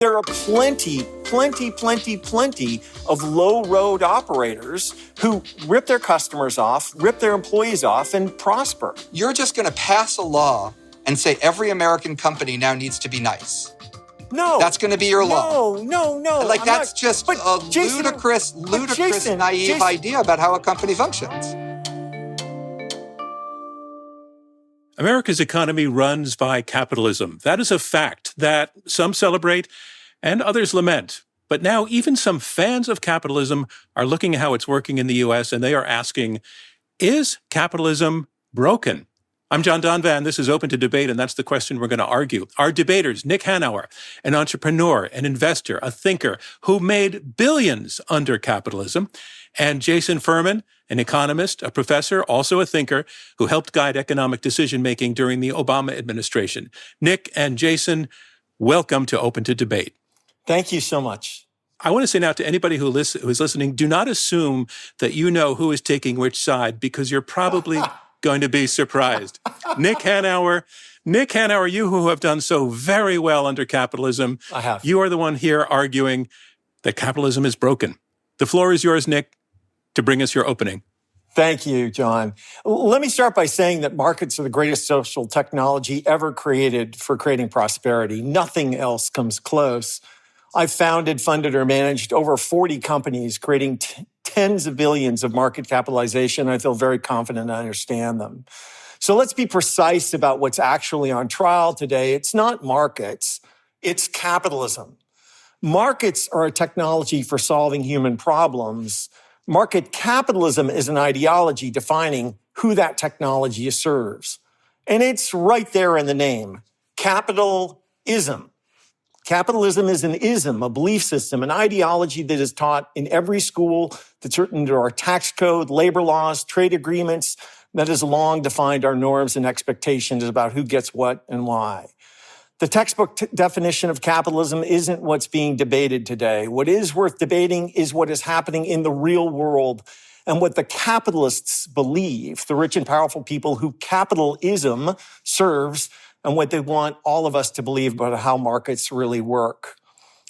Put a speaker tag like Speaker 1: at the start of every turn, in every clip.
Speaker 1: There are plenty of low road operators who rip their customers off, rip their employees off, and prosper.
Speaker 2: You're just going to pass a law and say every American company now needs to be nice.
Speaker 1: No.
Speaker 2: That's going to be your law.
Speaker 1: No.
Speaker 2: Like, that's just a ludicrous, naive idea about how a company functions.
Speaker 3: America's economy runs by capitalism. That is a fact that some celebrate and others lament. But now even some fans of capitalism are looking at how it's working in the U.S. and they are asking, is capitalism broken? I'm John Donvan. This is Open to Debate, and that's the question we're going to argue. Our debaters, Nick Hanauer, an entrepreneur, an investor, a thinker who made billions under capitalism, and Jason Furman, an economist, a professor, also a thinker, who helped guide economic decision-making during the Obama administration. Nick and Jason, welcome to Open to Debate.
Speaker 1: Thank you so much.
Speaker 3: I want to say now to anybody who is listening, do not assume that you know who is taking which side, because you're probably going to be surprised. Nick Hanauer, you who have done so very well under capitalism,
Speaker 1: I have.
Speaker 3: You are the one here arguing that capitalism is broken. The floor is yours, Nick, to bring us your opening.
Speaker 1: Thank you, John. Let me start by saying that markets are the greatest social technology ever created for creating prosperity. Nothing else comes close. I've founded, funded, or managed over 40 companies, creating tens of billions of market capitalization. I feel very confident I understand them. So let's be precise about what's actually on trial today. It's not markets, it's capitalism. Markets are a technology for solving human problems. Market capitalism is an ideology defining who that technology serves. And it's right there in the name, capitalism. Capitalism is an ism, a belief system, an ideology that is taught in every school, that's written into our tax code, labor laws, trade agreements, that has long defined our norms and expectations about who gets what and why. The textbook definition of capitalism isn't what's being debated today. What is worth debating is what is happening in the real world and what the capitalists believe, the rich and powerful people who capitalism serves, and what they want all of us to believe about how markets really work.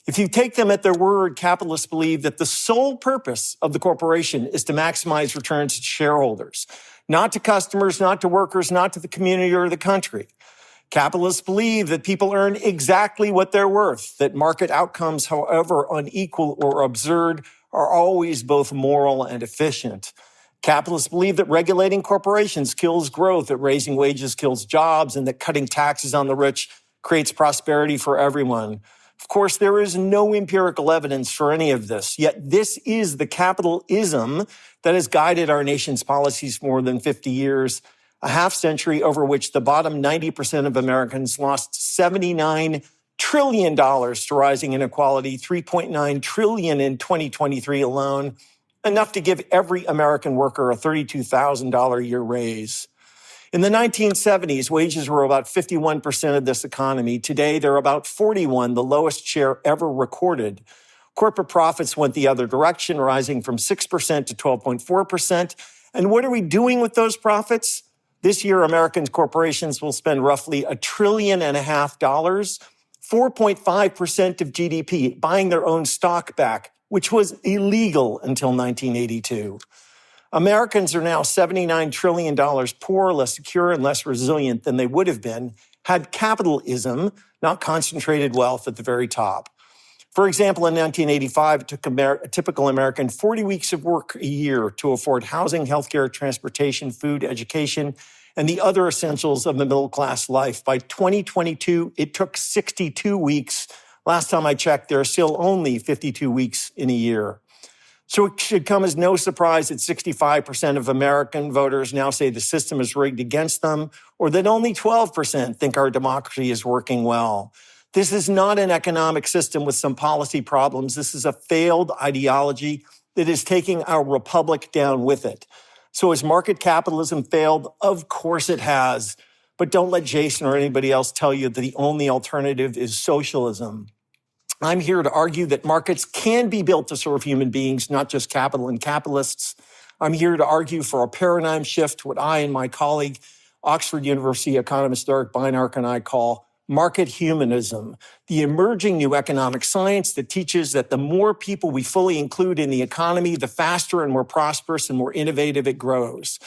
Speaker 1: If you take them at their word, capitalists believe that the sole purpose of the corporation is to maximize returns to shareholders, not to customers, not to workers, not to the community or the country. Capitalists believe that people earn exactly what they're worth, that market outcomes, however unequal or absurd, are always both moral and efficient. Capitalists believe that regulating corporations kills growth, that raising wages kills jobs, and that cutting taxes on the rich creates prosperity for everyone. Of course, there is no empirical evidence for any of this, yet this is the capitalism that has guided our nation's policies for more than 50 years, a half century over which the bottom 90% of Americans lost $79 trillion to rising inequality, $3.9 trillion in 2023 alone, enough to give every American worker a $32,000 a year raise. In the 1970s, wages were about 51% of this economy. Today, they're about 41%, the lowest share ever recorded. Corporate profits went the other direction, rising from 6% to 12.4%. And what are we doing with those profits? This year, American corporations will spend roughly $1.5 trillion, 4.5% of GDP, buying their own stock back, which was illegal until 1982. Americans are now $79 trillion poorer, less secure, and less resilient than they would have been had capitalism not concentrated wealth at the very top. For example, in 1985, it took a typical American 40 weeks of work a year to afford housing, healthcare, transportation, food, education, and the other essentials of the middle-class life. By 2022, it took 62 weeks. Last time I checked, there are still only 52 weeks in a year. So it should come as no surprise that 65% of American voters now say the system is rigged against them, or that only 12% think our democracy is working well. This is not an economic system with some policy problems. This is a failed ideology that is taking our republic down with it. So has market capitalism failed? Of course it has. But don't let Jason or anybody else tell you that the only alternative is socialism. I'm here to argue that markets can be built to serve human beings, not just capital and capitalists. I'm here to argue for a paradigm shift, what I and my colleague, Oxford University economist Eric Beinark, and I call market humanism, the emerging new economic science that teaches that the more people we fully include in the economy, the faster and more prosperous and more innovative it grows.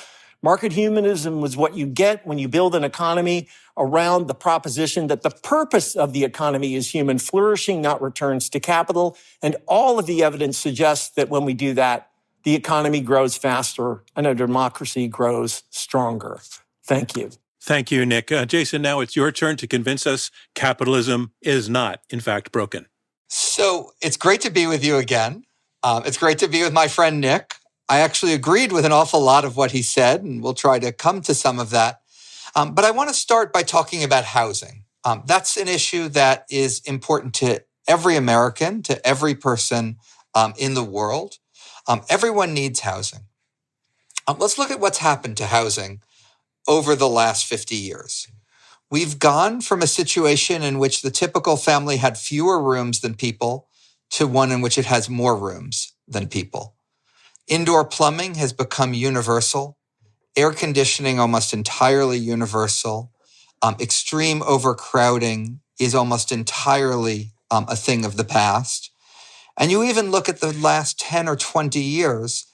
Speaker 1: Market humanism was what you get when you build an economy around the proposition that the purpose of the economy is human flourishing, not returns to capital. And all of the evidence suggests that when we do that, the economy grows faster and our democracy grows stronger. Thank you.
Speaker 3: Thank you, Nick. Jason, now it's your turn to convince us capitalism is not, in fact, broken.
Speaker 2: So it's great to be with you again. It's great to be with my friend Nick. I actually agreed with an awful lot of what he said, and we'll try to come to some of that. But I want to start by talking about housing. That's an issue that is important to every American, to every person in the world. Everyone needs housing. Let's look at what's happened to housing over the last 50 years. We've gone from a situation in which the typical family had fewer rooms than people to one in which it has more rooms than people. Indoor plumbing has become universal. Air conditioning almost entirely universal. Extreme overcrowding is almost entirely a thing of the past. And you even look at the last 10 or 20 years,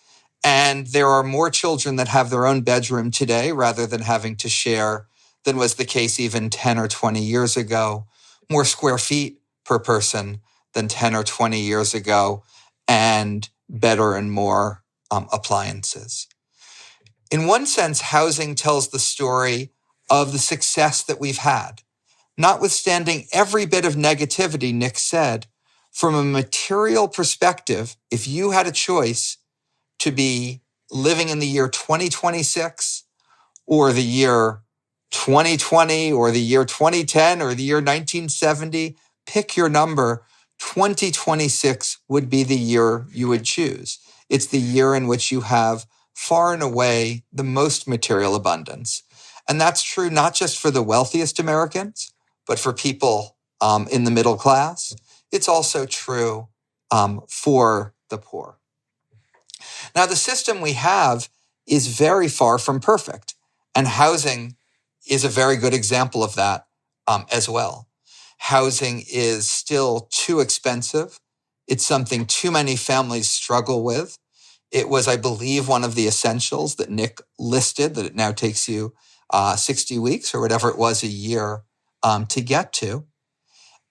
Speaker 2: and there are more children that have their own bedroom today rather than having to share than was the case even 10 or 20 years ago. More square feet per person than 10 or 20 years ago, and better and more appliances. In one sense, housing tells the story of the success that we've had. Notwithstanding every bit of negativity, Nick said, from a material perspective, if you had a choice to be living in the year 2026 or the year 2020 or the year 2010 or the year 1970, pick your number. 2026 would be the year you would choose. It's the year in which you have far and away the most material abundance. And that's true not just for the wealthiest Americans, but for people in the middle class. It's also true for the poor. Now, the system we have is very far from perfect, and housing is a very good example of that as well. Housing is still too expensive. It's something too many families struggle with. It was, I believe, one of the essentials that Nick listed, that it now takes you 60 weeks or whatever it was, a year to get to.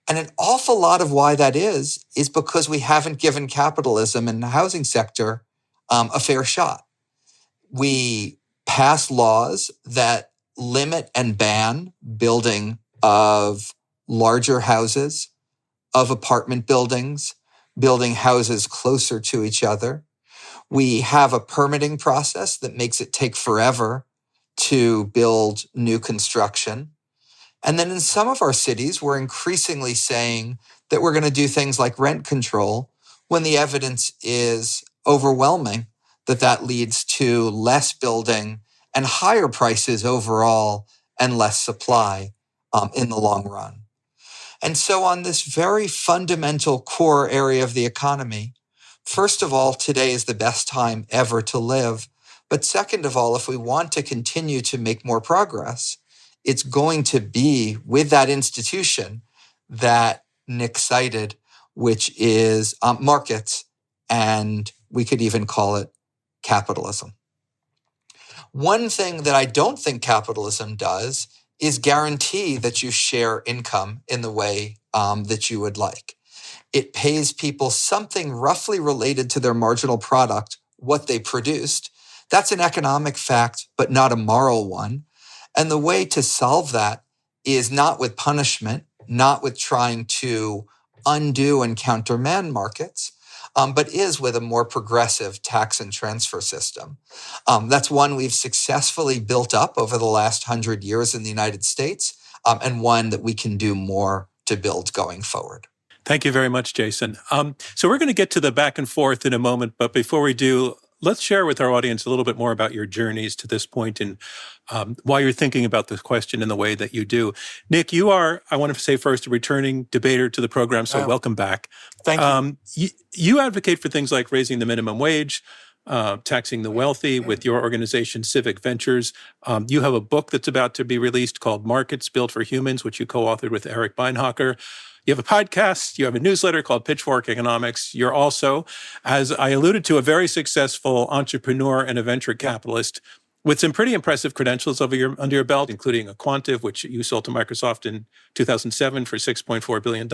Speaker 2: And an awful lot of why that is because we haven't given capitalism and the housing sector a fair shot. We pass laws that limit and ban building of larger houses, of apartment buildings, building houses closer to each other. We have a permitting process that makes it take forever to build new construction. And then in some of our cities, we're increasingly saying that we're going to do things like rent control when the evidence is overwhelming that that leads to less building and higher prices overall and less supply in the long run. And so on this very fundamental core area of the economy, first of all, today is the best time ever to live. But second of all, if we want to continue to make more progress, it's going to be with that institution that Nick cited, which is markets, and we could even call it capitalism. One thing that I don't think capitalism does is guarantee that you share income in the way that you would like. It pays people something roughly related to their marginal product, what they produced. That's an economic fact, but not a moral one. And the way to solve that is not with punishment, not with trying to undo and countermand markets, but is with a more progressive tax and transfer system. That's one we've successfully built up over the last 100 years in the United States, and one that we can do more to build going forward.
Speaker 3: Thank you very much, Jason. So we're going to get to the back and forth in a moment, but before we do, let's share with our audience a little bit more about your journeys to this point and why you're thinking about this question in the way that you do. Nick, you are, I want to say first, a returning debater to the program, so welcome back.
Speaker 1: Thank you.
Speaker 3: You advocate for things like raising the minimum wage, taxing the wealthy with your organization, Civic Ventures. You have a book that's about to be released called Markets Built for Humans, which you co-authored with Eric Beinhocker. You have a podcast, you have a newsletter called Pitchfork Economics. You're also, as I alluded to, a very successful entrepreneur and a venture capitalist with some pretty impressive credentials under your belt, including a Quantive, which you sold to Microsoft in 2007 for $6.4 billion.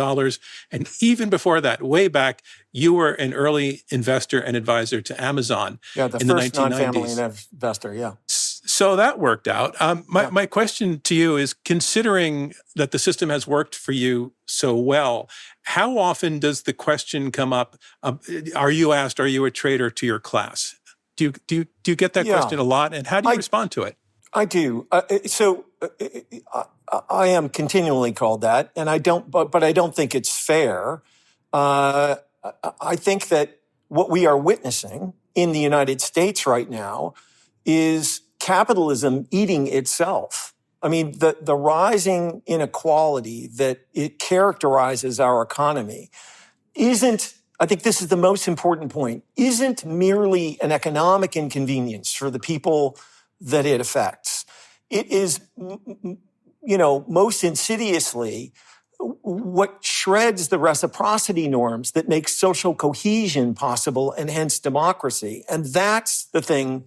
Speaker 3: And even before that, way back, you were an early investor and advisor to Amazon
Speaker 1: in the
Speaker 3: first
Speaker 1: 1990s. Non-family investor, yeah.
Speaker 3: So that worked out. My question to you is, considering that the system has worked for you so well, how often does the question come up, are you asked, are you a traitor to your class? Do you get that question a lot, and how do you respond to it?
Speaker 1: I do. I am continually called that, and I don't. But I don't think it's fair. I think that what we are witnessing in the United States right now is capitalism eating itself. I mean, the rising inequality that it characterizes our economy isn't. I think this is the most important point, isn't merely an economic inconvenience for the people that it affects. It is, most insidiously what shreds the reciprocity norms that make social cohesion possible and hence democracy. And that's the thing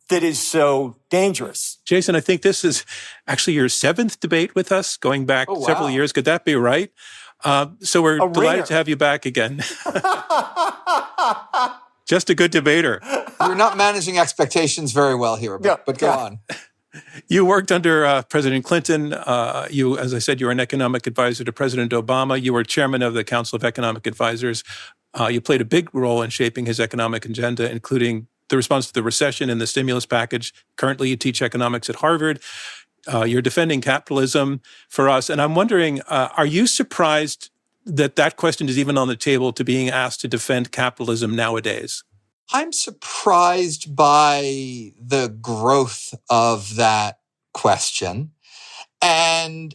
Speaker 1: that is so dangerous.
Speaker 3: Jason, I think this is actually your 7th debate with us, going back several years. Could that be right? So we're delighted to have you back again. Just a good debater.
Speaker 2: You're not managing expectations very well here, but go on.
Speaker 3: You worked under President Clinton. You, as I said, you were an economic advisor to President Obama. You were chairman of the Council of Economic Advisors. You played a big role in shaping his economic agenda, including the response to the recession and the stimulus package. Currently, you teach economics at Harvard. You're defending capitalism for us. And I'm wondering, are you surprised that question is even on the table to being asked to defend capitalism nowadays?
Speaker 2: I'm surprised by the growth of that question. And,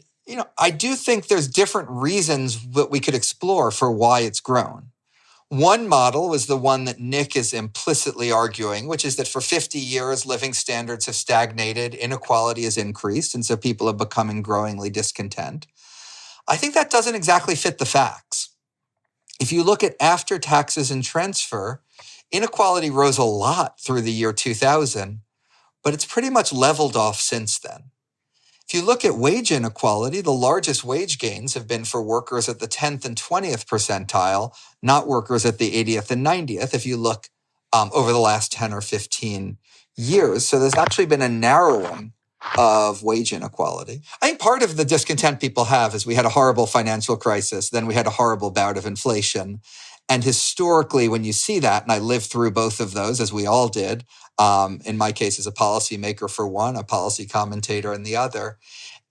Speaker 2: I do think there's different reasons that we could explore for why it's grown. One model is the one that Nick is implicitly arguing, which is that for 50 years, living standards have stagnated, inequality has increased, and so people are becoming growingly discontent. I think that doesn't exactly fit the facts. If you look at after taxes and transfer, inequality rose a lot through the year 2000, but it's pretty much leveled off since then. If you look at wage inequality, the largest wage gains have been for workers at the 10th and 20th percentile, not workers at the 80th and 90th, if you look over the last 10 or 15 years. So there's actually been a narrowing of wage inequality. I think part of the discontent people have is we had a horrible financial crisis, then we had a horrible bout of inflation. And historically, when you see that, and I lived through both of those, as we all did, in my case as a policymaker for one, a policy commentator in the other.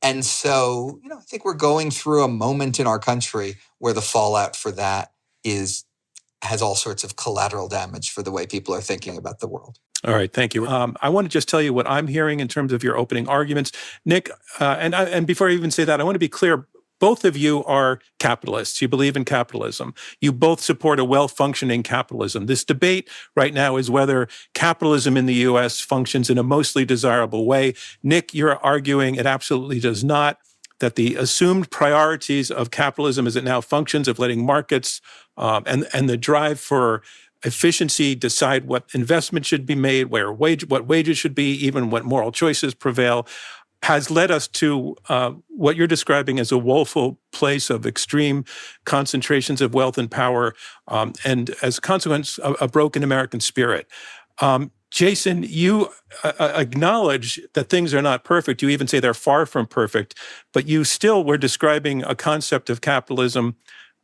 Speaker 2: And so, I think we're going through a moment in our country where the fallout for that has all sorts of collateral damage for the way people are thinking about the world.
Speaker 3: All right, thank you. I want to just tell you what I'm hearing in terms of your opening arguments. Nick, and before I even say that, I want to be clear. Both of you are capitalists. You believe in capitalism. You both support a well-functioning capitalism. This debate right now is whether capitalism in the U.S. functions in a mostly desirable way. Nick, you're arguing it absolutely does not, that the assumed priorities of capitalism as it now functions, of letting markets and the drive for efficiency decide what investment should be made, what wages should be, even what moral choices prevail, has led us to what you're describing as a woeful place of extreme concentrations of wealth and power, and as a consequence, a broken American spirit. Jason, you acknowledge that things are not perfect. You even say they're far from perfect, but you still were describing a concept of capitalism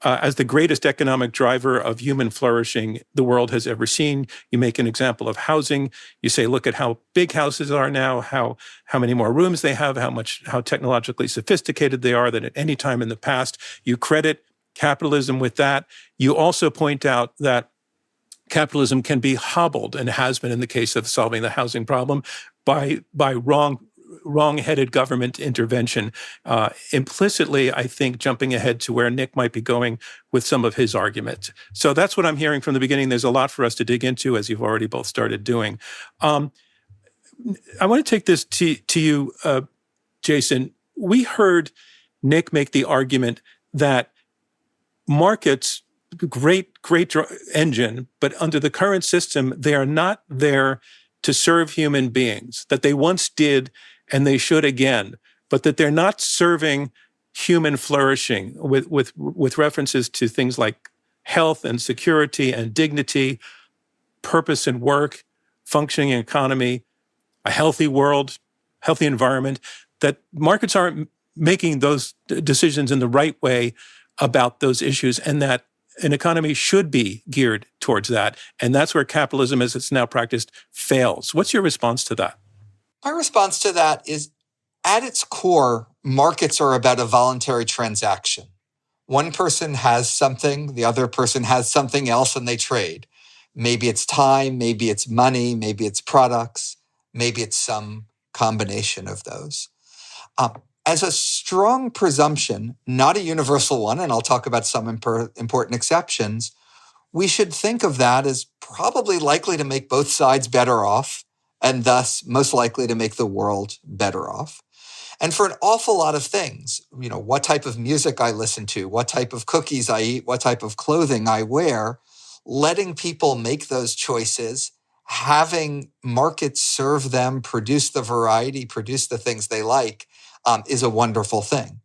Speaker 3: as the greatest economic driver of human flourishing the world has ever seen. You make an example of housing. You say, look at how big houses are now, how many more rooms they have, how technologically sophisticated they are than at any time in the past. You credit capitalism with that. You also point out that capitalism can be hobbled, and has been in the case of solving the housing problem, by wrong wrong-headed government intervention. Implicitly, I think, jumping ahead to where Nick might be going with some of his arguments. So that's what I'm hearing from the beginning. There's a lot for us to dig into, as you've already both started doing. I want to take this to you, Jason. We heard Nick make the argument that markets, great engine, but under the current system, they are not there to serve human beings, that they once did and they should again, but that they're not serving human flourishing with references to things like health and security and dignity, purpose and work, functioning economy, a healthy world, healthy environment, that markets aren't making those decisions in the right way about those issues, and that an economy should be geared towards that. And that's where capitalism, as it's now practiced, fails. What's your response to that?
Speaker 2: My response to that is, at its core, markets are about a voluntary transaction. One person has something, the other person has something else, and they trade. Maybe it's time, maybe it's money, maybe it's products, maybe it's some combination of those. As a strong presumption, not a universal one, and I'll talk about some important exceptions, we should think of that as probably likely to make both sides better off, and thus most likely to make the world better off. And for an awful lot of things, what type of music I listen to, what type of cookies I eat, what type of clothing I wear, letting people make those choices, having markets serve them, produce the variety, produce the things they like, is a wonderful thing.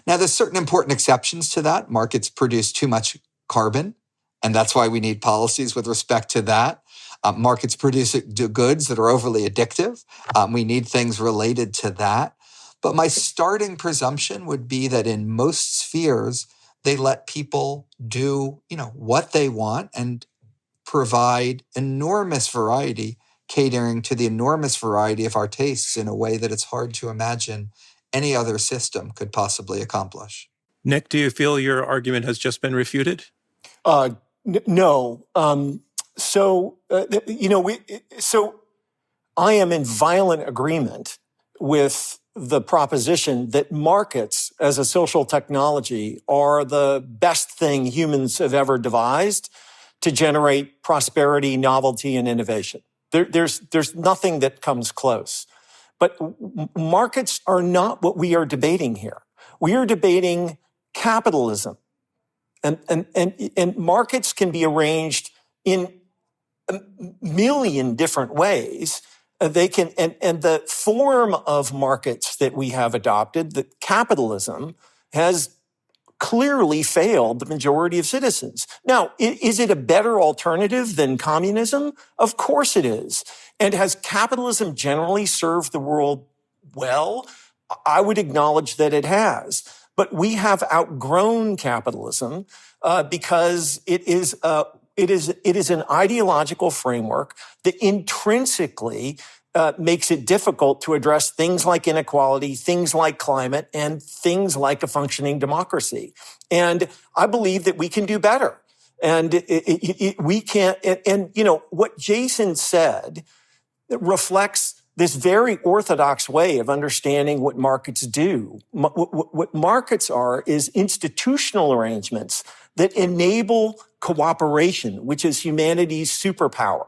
Speaker 2: Now, there's certain important exceptions to that. Markets produce too much carbon, and that's why we need policies with respect to that. Markets produce goods that are overly addictive. We need things related to that. But my starting presumption would be that in most spheres, they let people do, what they want and provide enormous variety, catering to the enormous variety of our tastes in a way that it's hard to imagine any other system could possibly accomplish.
Speaker 3: Nick, do you feel your argument has just been refuted?
Speaker 1: No. So I am in violent agreement with the proposition that markets as a social technology are the best thing humans have ever devised to generate prosperity, novelty, and innovation. There's nothing that comes close. But markets are not what we are debating here. We are debating capitalism. And markets can be arranged in a million different ways. They can, and the form of markets that we have adopted, that capitalism, has clearly failed the majority of citizens. Now, is it a better alternative than communism? Of course it is. And has capitalism generally served the world well? I would acknowledge that it has. But we have outgrown capitalism because it is an ideological framework that intrinsically makes it difficult to address things like inequality, things like climate, and things like a functioning democracy. And I believe that we can do better. And we can't, and what Jason said reflects this very orthodox way of understanding what markets do. What markets are is institutional arrangements that enable cooperation, which is humanity's superpower.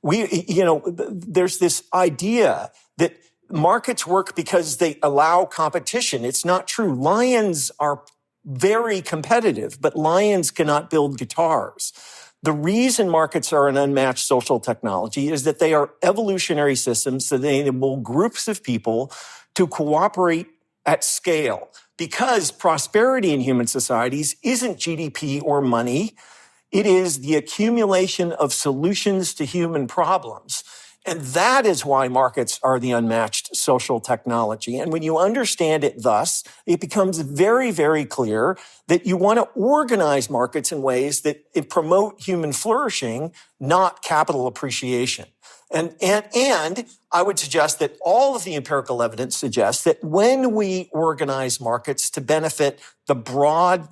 Speaker 1: There's this idea that markets work because they allow competition. It's not true. Lions are very competitive, but lions cannot build guitars. The reason markets are an unmatched social technology is that they are evolutionary systems that enable groups of people to cooperate at scale. Because prosperity in human societies isn't GDP or money. It is the accumulation of solutions to human problems. And that is why markets are the unmatched social technology. And when you understand it thus, it becomes very, very clear that you want to organize markets in ways that promote human flourishing, not capital appreciation. And I would suggest that all of the empirical evidence suggests that when we organize markets to benefit the broad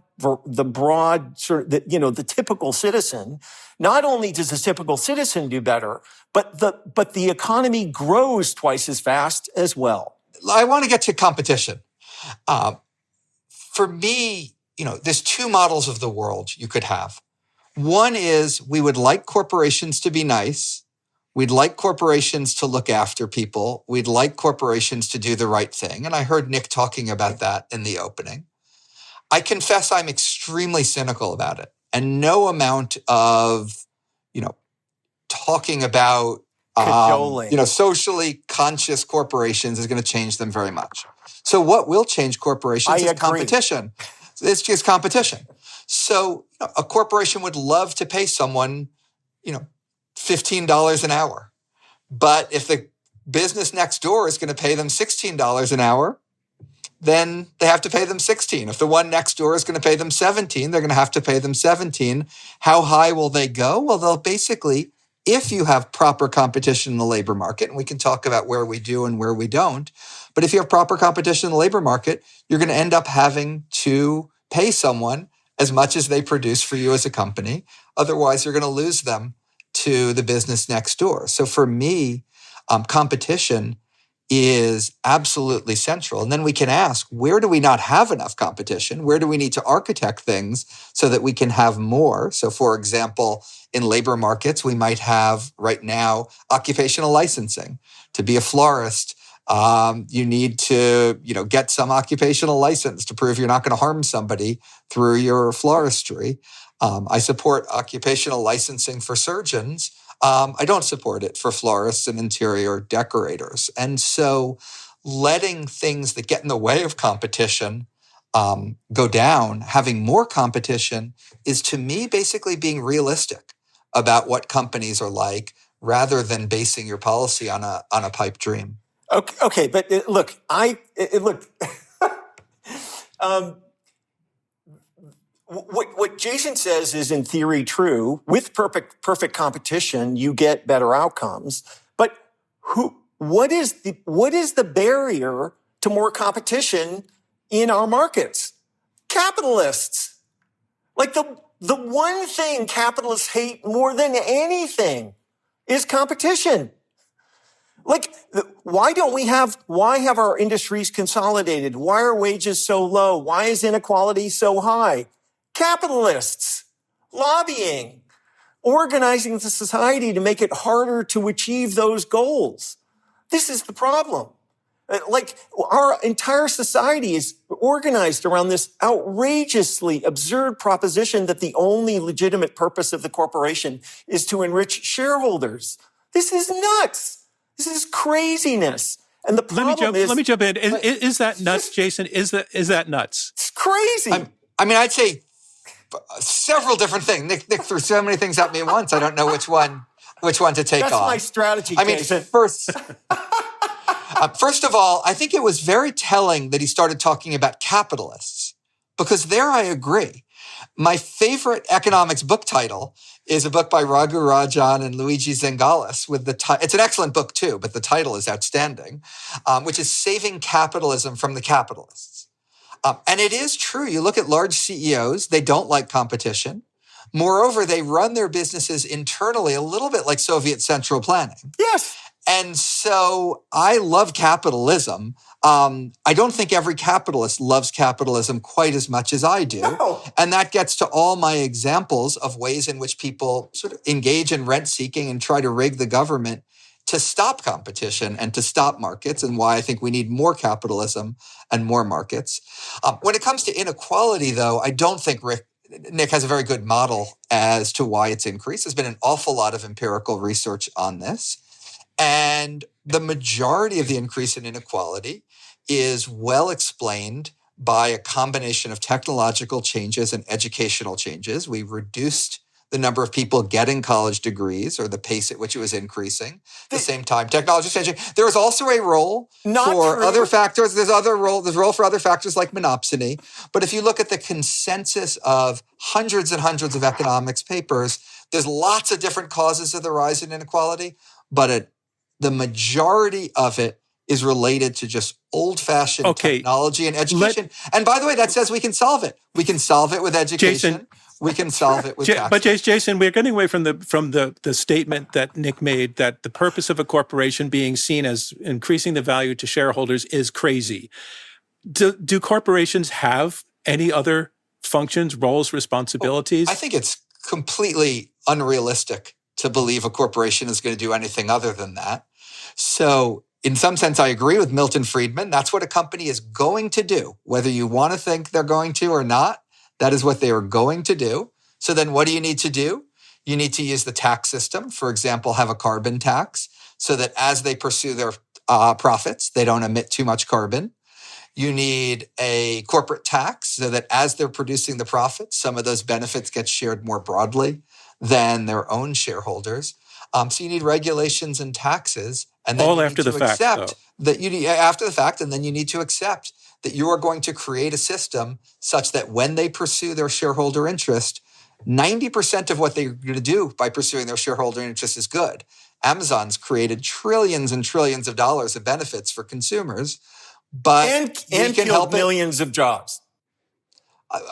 Speaker 1: sort of, the typical citizen, not only does the typical citizen do better, but the economy grows twice as fast as well.
Speaker 2: I want to get to competition. For me, there's two models of the world you could have. One is we would like corporations to be nice. We'd like corporations to look after people. We'd like corporations to do the right thing. And I heard Nick talking about that in the opening. I confess I'm extremely cynical about it. And no amount of, talking about, socially conscious corporations is going to change them very much. So what will change corporations is competition. It's just competition. So a corporation would love to pay someone, $15 an hour. But if the business next door is going to pay them $16 an hour, then they have to pay them $16. If the one next door is going to pay them $17, they're going to have to pay them $17. How high will they go? Well, they'll basically, if you have proper competition in the labor market, and we can talk about where we do and where we don't, but if you have proper competition in the labor market, you're going to end up having to pay someone as much as they produce for you as a company. Otherwise, you're going to lose them to the business next door. So for me, competition is absolutely central. And then we can ask, where do we not have enough competition? Where do we need to architect things so that we can have more? So for example, in labor markets, we might have right now occupational licensing. To be a florist, you need to, get some occupational license to prove you're not going to harm somebody through your floristry. I support occupational licensing for surgeons. I don't support it for florists and interior decorators. And so letting things that get in the way of competition go down, having more competition is to me basically being realistic about what companies are like rather than basing your policy on a pipe dream.
Speaker 1: Okay, but look, what Jason says is in theory true. With perfect competition, you get better outcomes. But what is the barrier to more competition in our markets? Capitalists. Like the one thing capitalists hate more than anything is competition. Like, why have our industries consolidated? Why are wages so low? Why is inequality so high? Capitalists, lobbying, organizing the society to make it harder to achieve those goals. This is the problem. Like, our entire society is organized around this outrageously absurd proposition that the only legitimate purpose of the corporation is to enrich shareholders. This is nuts. This is craziness. And the problem
Speaker 3: let me jump in. Is that nuts, Jason? Is that nuts?
Speaker 1: It's crazy.
Speaker 2: I'd say several different things. Nick threw so many things at me at once. I don't know which one to take on.
Speaker 1: That's my strategy, Jason.
Speaker 2: First of all, I think it was very telling that he started talking about capitalists, because there I agree. My favorite economics book title is a book by Raghu Rajan and Luigi Zengales with it's an excellent book too, but the title is outstanding, which is Saving Capitalism from the Capitalists. And it is true. You look at large CEOs, they don't like competition. Moreover, they run their businesses internally a little bit like Soviet central planning.
Speaker 1: Yes.
Speaker 2: And so I love capitalism. I don't think every capitalist loves capitalism quite as much as I do.
Speaker 1: No.
Speaker 2: And that gets to all my examples of ways in which people sort of engage in rent seeking and try to rig the government to stop competition and to stop markets, and why I think we need more capitalism and more markets. When it comes to inequality, though, I don't think Nick has a very good model as to why it's increased. There's been an awful lot of empirical research on this. And the majority of the increase in inequality is well explained by a combination of technological changes and educational changes. We reduced the number of people getting college degrees, or the pace at which it was increasing. At the same time, technology is changing. There is also a role for other factors. There's a role for other factors like monopsony. But if you look at the consensus of hundreds and hundreds of economics papers, there's lots of different causes of the rise in inequality, but the majority of it is related to just old-fashioned technology and education. And by the way, that says we can solve it. We can solve it with education.
Speaker 3: Jason,
Speaker 2: We can solve it with taxes.
Speaker 3: But Jason, we're getting away from the statement that Nick made that the purpose of a corporation being seen as increasing the value to shareholders is crazy. Do corporations have any other functions, roles, responsibilities?
Speaker 2: I think it's completely unrealistic to believe a corporation is going to do anything other than that. So in some sense, I agree with Milton Friedman. That's what a company is going to do. Whether you want to think they're going to or not, that is what they are going to do. So then what do you need to do? You need to use the tax system. For example, have a carbon tax so that as they pursue their profits, they don't emit too much carbon. You need a corporate tax so that as they're producing the profits, some of those benefits get shared more broadly than their own shareholders. So you need regulations and taxes, and then
Speaker 3: all
Speaker 2: you
Speaker 3: after
Speaker 2: need
Speaker 3: the
Speaker 2: to
Speaker 3: fact,
Speaker 2: accept that you need after the fact, and then you need to accept that you are going to create a system such that when they pursue their shareholder interest, 90% of what they're going to do by pursuing their shareholder interest is good. Amazon's created trillions and trillions of dollars of benefits for consumers, but
Speaker 1: and killed millions of jobs.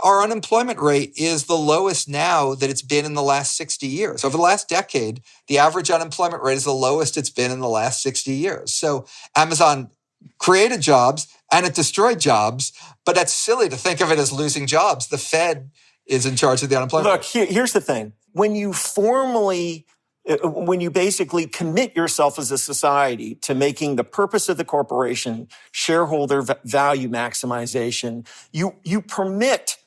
Speaker 2: Our unemployment rate is the lowest now that it's been in the last 60 years. Over the last decade, the average unemployment rate is the lowest it's been in the last 60 years. So Amazon created jobs and it destroyed jobs, but that's silly to think of it as losing jobs. The Fed is in charge of the unemployment
Speaker 1: rate. Look, here's the thing. When you basically commit yourself as a society to making the purpose of the corporation shareholder value maximization, you permit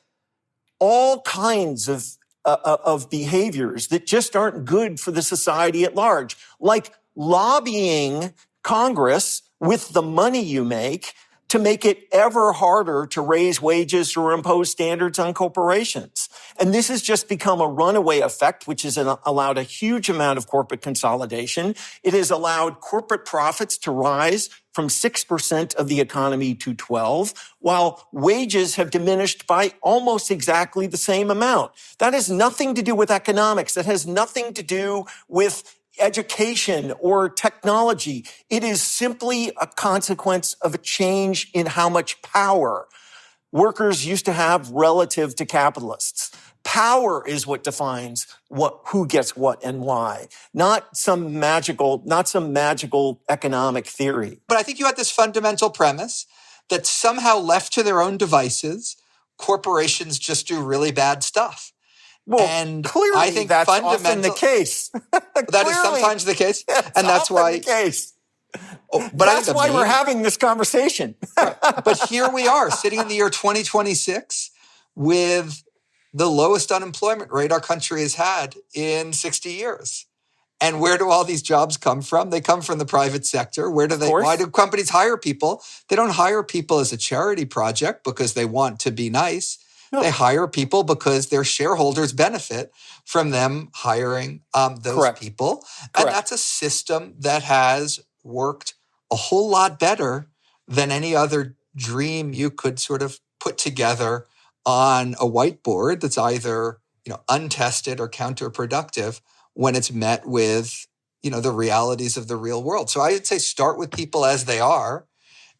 Speaker 1: all kinds of behaviors that just aren't good for the society at large, like lobbying Congress with the money you make to make it ever harder to raise wages or impose standards on corporations. And this has just become a runaway effect, which has allowed a huge amount of corporate consolidation. It has allowed corporate profits to rise from 6% of the economy to 12%, while wages have diminished by almost exactly the same amount. That has nothing to do with economics. That has nothing to do with education or technology. It is simply a consequence of a change in how much power workers used to have relative to capitalists. Power is what defines who gets what and why, not some magical economic theory.
Speaker 2: But I think you had this fundamental premise that somehow left to their own devices, corporations just do really bad stuff.
Speaker 1: Well,
Speaker 2: and
Speaker 1: clearly
Speaker 2: I think
Speaker 1: that's often the case.
Speaker 2: That is sometimes the case,
Speaker 1: and
Speaker 2: that's why
Speaker 1: the case.
Speaker 2: But
Speaker 1: that's why we're having this conversation.
Speaker 2: Right. But here we are, sitting in the year 2026 with the lowest unemployment rate our country has had in 60 years. And where do all these jobs come from? They come from the private sector. Why do companies hire people? They don't hire people as a charity project because they want to be nice. No. They hire people because their shareholders benefit from them hiring those
Speaker 1: Correct.
Speaker 2: people.
Speaker 1: Correct.
Speaker 2: And that's a system that has worked a whole lot better than any other dream you could sort of put together on a whiteboard that's either, untested or counterproductive when it's met with, the realities of the real world. So I would say start with people as they are.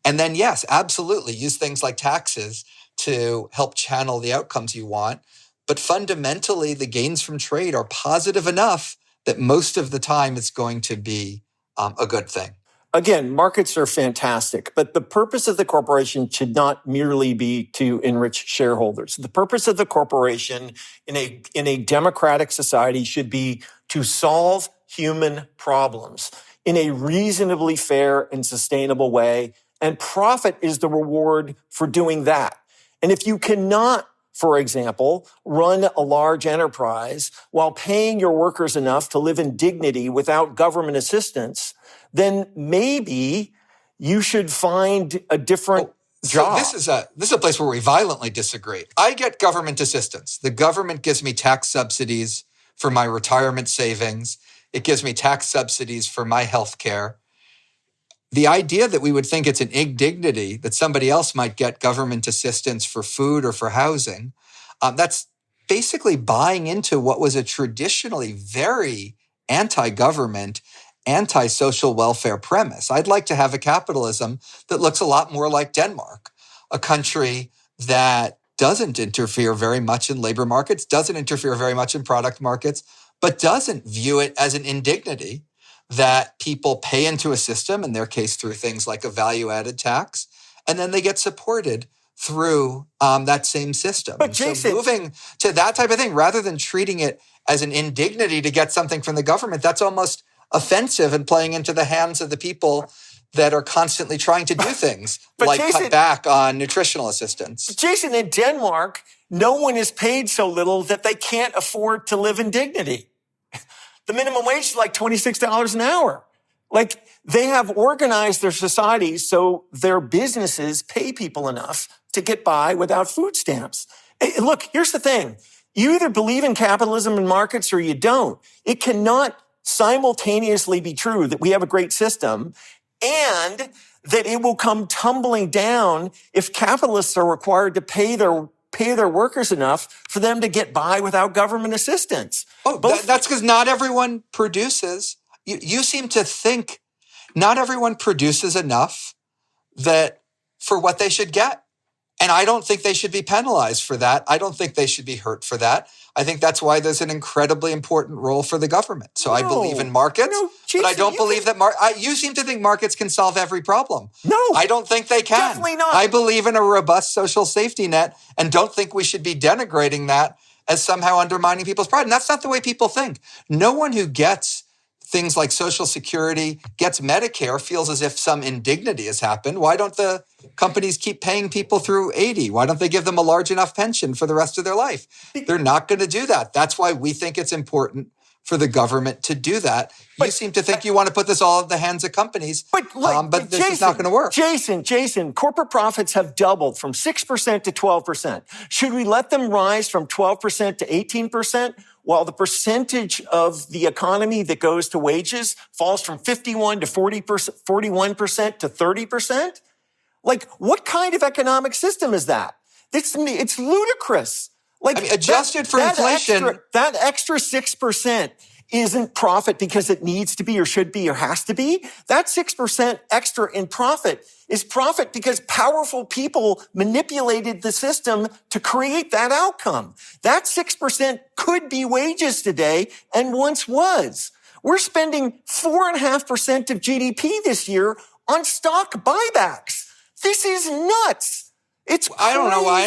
Speaker 2: And then, yes, absolutely, use things like taxes to help channel the outcomes you want. But fundamentally, the gains from trade are positive enough that most of the time it's going to be a good thing.
Speaker 1: Again, markets are fantastic, but the purpose of the corporation should not merely be to enrich shareholders. The purpose of the corporation in a democratic society should be to solve human problems in a reasonably fair and sustainable way, and profit is the reward for doing that. And if you cannot, for example, run a large enterprise while paying your workers enough to live in dignity without government assistance, then maybe you should find a different job.
Speaker 2: So this is a place where we violently disagree. I get government assistance. The government gives me tax subsidies for my retirement savings. It gives me tax subsidies for my health care. The idea that we would think it's an indignity that somebody else might get government assistance for food or for housing, that's basically buying into what was a traditionally very anti-government, anti-social welfare premise. I'd like to have a capitalism that looks a lot more like Denmark, a country that doesn't interfere very much in labor markets, doesn't interfere very much in product markets, but doesn't view it as an indignity that people pay into a system, in their case through things like a value-added tax, and then they get supported through that same system.
Speaker 1: But
Speaker 2: and
Speaker 1: Jason,
Speaker 2: so moving to that type of thing, rather than treating it as an indignity to get something from the government, that's almost offensive and playing into the hands of the people that are constantly trying to do things like
Speaker 1: Jason,
Speaker 2: cut back on nutritional assistance.
Speaker 1: Jason, in Denmark, no one is paid so little that they can't afford to live in dignity. The minimum wage is like $26 an hour. Like, they have organized their societies so their businesses pay people enough to get by without food stamps. Hey, look, here's the thing. You either believe in capitalism and markets or you don't. It cannot simultaneously be true that we have a great system and that it will come tumbling down if capitalists are required to pay their workers enough for them to get by without government assistance.
Speaker 2: Oh, that's because not everyone produces. You seem to think not everyone produces enough that for what they should get. And I don't think they should be penalized for that. I don't think they should be hurt for that. I think that's why there's an incredibly important role for the government. So I believe in markets, Jason, but I don't believe that you seem to think markets can solve every problem.
Speaker 1: No.
Speaker 2: I don't think they can.
Speaker 1: Definitely not.
Speaker 2: I believe in a robust social safety net and don't think we should be denigrating that as somehow undermining people's pride. And that's not the way people think. No one who gets things like Social Security, gets Medicare, feels as if some indignity has happened. Why don't the companies keep paying people through 80? Why don't they give them a large enough pension for the rest of their life? They're not going to do that. That's why we think it's important for the government to do that. You seem to think you want to put this all in the hands of companies, but this is not going to work.
Speaker 1: Jason, corporate profits have doubled from 6% to 12%. Should we let them rise from 12% to 18%? While the percentage of the economy that goes to wages falls from 51 to 40%, 41% to 30%? Like, what kind of economic system is that? It's ludicrous. Like,
Speaker 2: adjusted for inflation.
Speaker 1: That extra 6% isn't profit because it needs to be or should be or has to be. That 6% extra in profit is profit because powerful people manipulated the system to create that outcome. That 6% could be wages today and once was. We're spending 4.5% of GDP this year on stock buybacks. This is nuts. It's crazy.
Speaker 2: I don't know why.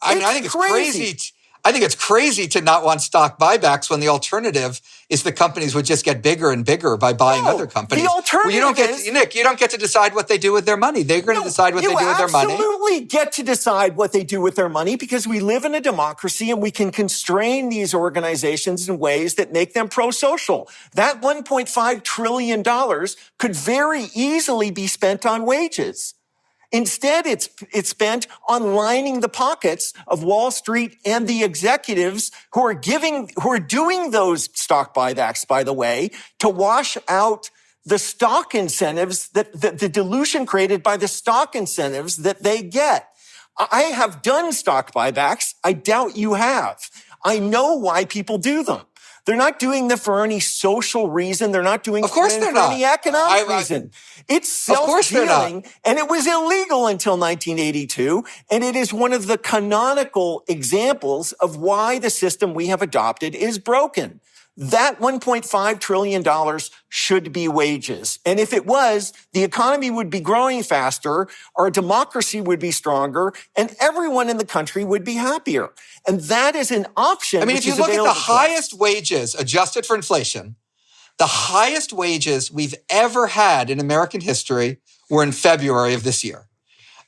Speaker 2: I think it's crazy. I think it's crazy to not want stock buybacks when the alternative is the companies would just get bigger and bigger by buying other companies.
Speaker 1: The alternative
Speaker 2: Nick, you don't get to decide what they do with their money. They're going to decide what they do with their money.
Speaker 1: You absolutely get to decide what they do with their money because we live in a democracy and we can constrain these organizations in ways that make them pro-social. That $1.5 trillion could very easily be spent on wages. Instead, it's spent on lining the pockets of Wall Street and the executives who are doing those stock buybacks, by the way, to wash out the stock incentives the dilution created by the stock incentives that they get. I have done stock buybacks. I doubt you have. I know why people do them. They're not doing them for any social reason. They're not doing it for any economic reason. It's self-dealing, and it was illegal until 1982, and it is one of the canonical examples of why the system we have adopted is broken. That $1.5 trillion should be wages. And if it was, the economy would be growing faster, our democracy would be stronger, and everyone in the country would be happier. And that is an option.
Speaker 2: I mean, if you look at the highest wages adjusted for inflation, the highest wages we've ever had in American history were in February of this year.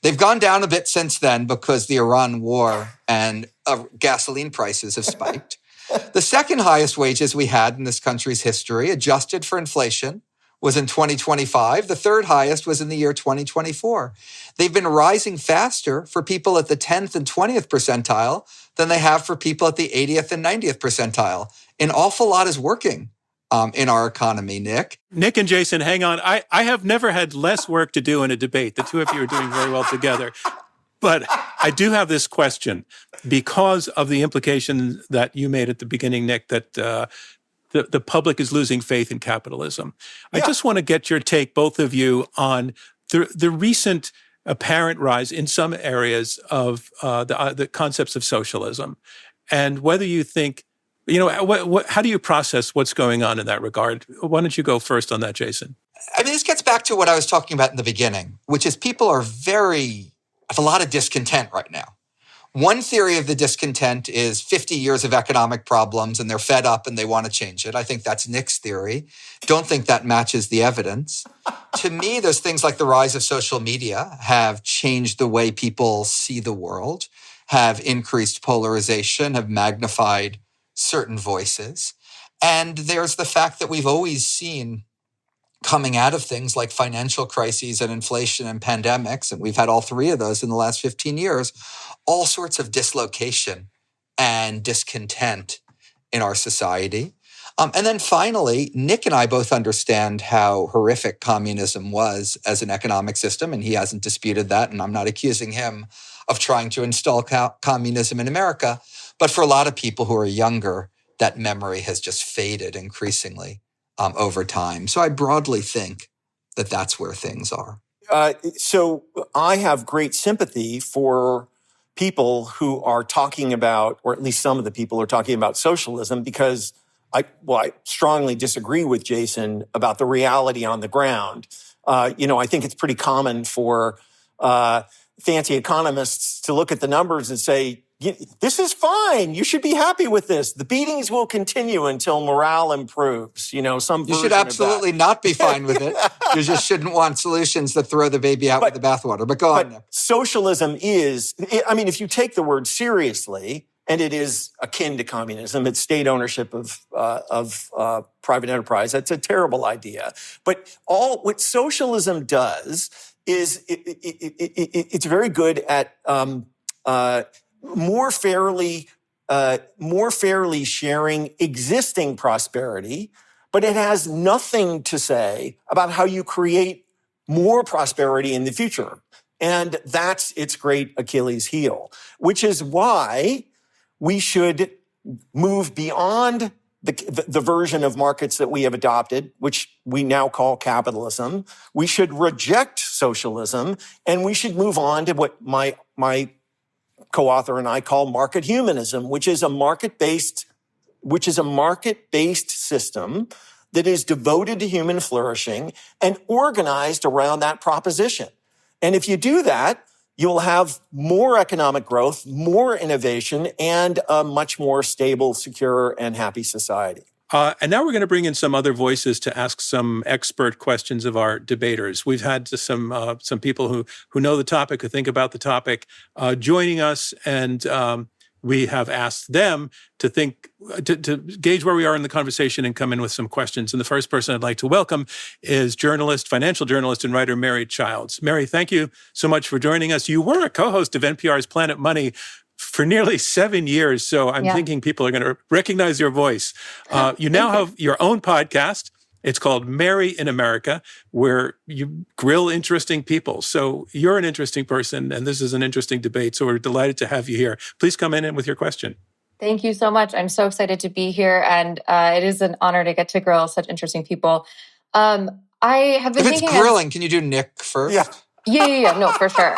Speaker 2: They've gone down a bit since then because the Iran war and gasoline prices have spiked. The second highest wages we had in this country's history, adjusted for inflation, was in 2025. The third highest was in the year 2024. They've been rising faster for people at the 10th and 20th percentile than they have for people at the 80th and 90th percentile. An awful lot is working in our economy, Nick.
Speaker 3: Nick and Jason, hang on. I have never had less work to do in a debate. The two of you are doing very well together. But I do have this question because of the implication that you made at the beginning, Nick, that the public is losing faith in capitalism. Yeah. I just want to get your take, both of you, on the recent apparent rise in some areas of the concepts of socialism, and whether you think, how do you process what's going on in that regard? Why don't you go first on that, Jason?
Speaker 2: I mean, this gets back to what I was talking about in the beginning, which is people have a lot of discontent right now. One theory of the discontent is 50 years of economic problems and they're fed up and they want to change it. I think that's Nick's theory. Don't think that matches the evidence. To me, there's things like the rise of social media have changed the way people see the world, have increased polarization, have magnified certain voices. And there's the fact that we've always seen coming out of things like financial crises and inflation and pandemics, and we've had all three of those in the last 15 years, all sorts of dislocation and discontent in our society. And then finally, Nick and I both understand how horrific communism was as an economic system, and he hasn't disputed that, and I'm not accusing him of trying to install communism in America. But for a lot of people who are younger, that memory has just faded increasingly over time. So I broadly think that that's where things are.
Speaker 1: So I have great sympathy for people who are talking about, or at least some of the people are talking about socialism, because I strongly disagree with Jason about the reality on the ground. I think it's pretty common for fancy economists to look at the numbers and say, this is fine. You should be happy with this. The beatings will continue until morale improves. You
Speaker 2: should absolutely not be fine with it. You just shouldn't want solutions that throw the baby out with the bathwater. But go on.
Speaker 1: Socialism if you take the word seriously, and it is akin to communism, it's state ownership of private enterprise. That's a terrible idea. But what socialism does is it's very good at more fairly sharing existing prosperity, but it has nothing to say about how you create more prosperity in the future. And that's its great Achilles heel, which is why we should move beyond the version of markets that we have adopted, which we now call capitalism. We should reject socialism, and we should move on to what my co-author and I call market humanism, which is a market-based system that is devoted to human flourishing and organized around that proposition. And if you do that, you'll have more economic growth, more innovation, and a much more stable, secure, and happy society.
Speaker 3: And now we're going to bring in some other voices to ask some expert questions of our debaters. We've had some people who know the topic, who think about the topic, joining us, and we have asked them to gauge where we are in the conversation and come in with some questions. And the first person I'd like to welcome is financial journalist and writer Mary Childs. Mary, thank you so much for joining us. You were a co-host of NPR's Planet Money for nearly 7 years, so I'm thinking people are going to recognize your voice. You now have your own podcast. It's called Mary in America, where you grill interesting people. So you're an interesting person, and this is an interesting debate, so we're delighted to have you here. Please come in with your question.
Speaker 4: Thank you so much. I'm so excited to be here, and it is an honor to get to grill such interesting people. I have been thinking...
Speaker 2: If it's grilling, can you do Nick first?
Speaker 4: Yeah. No, for sure.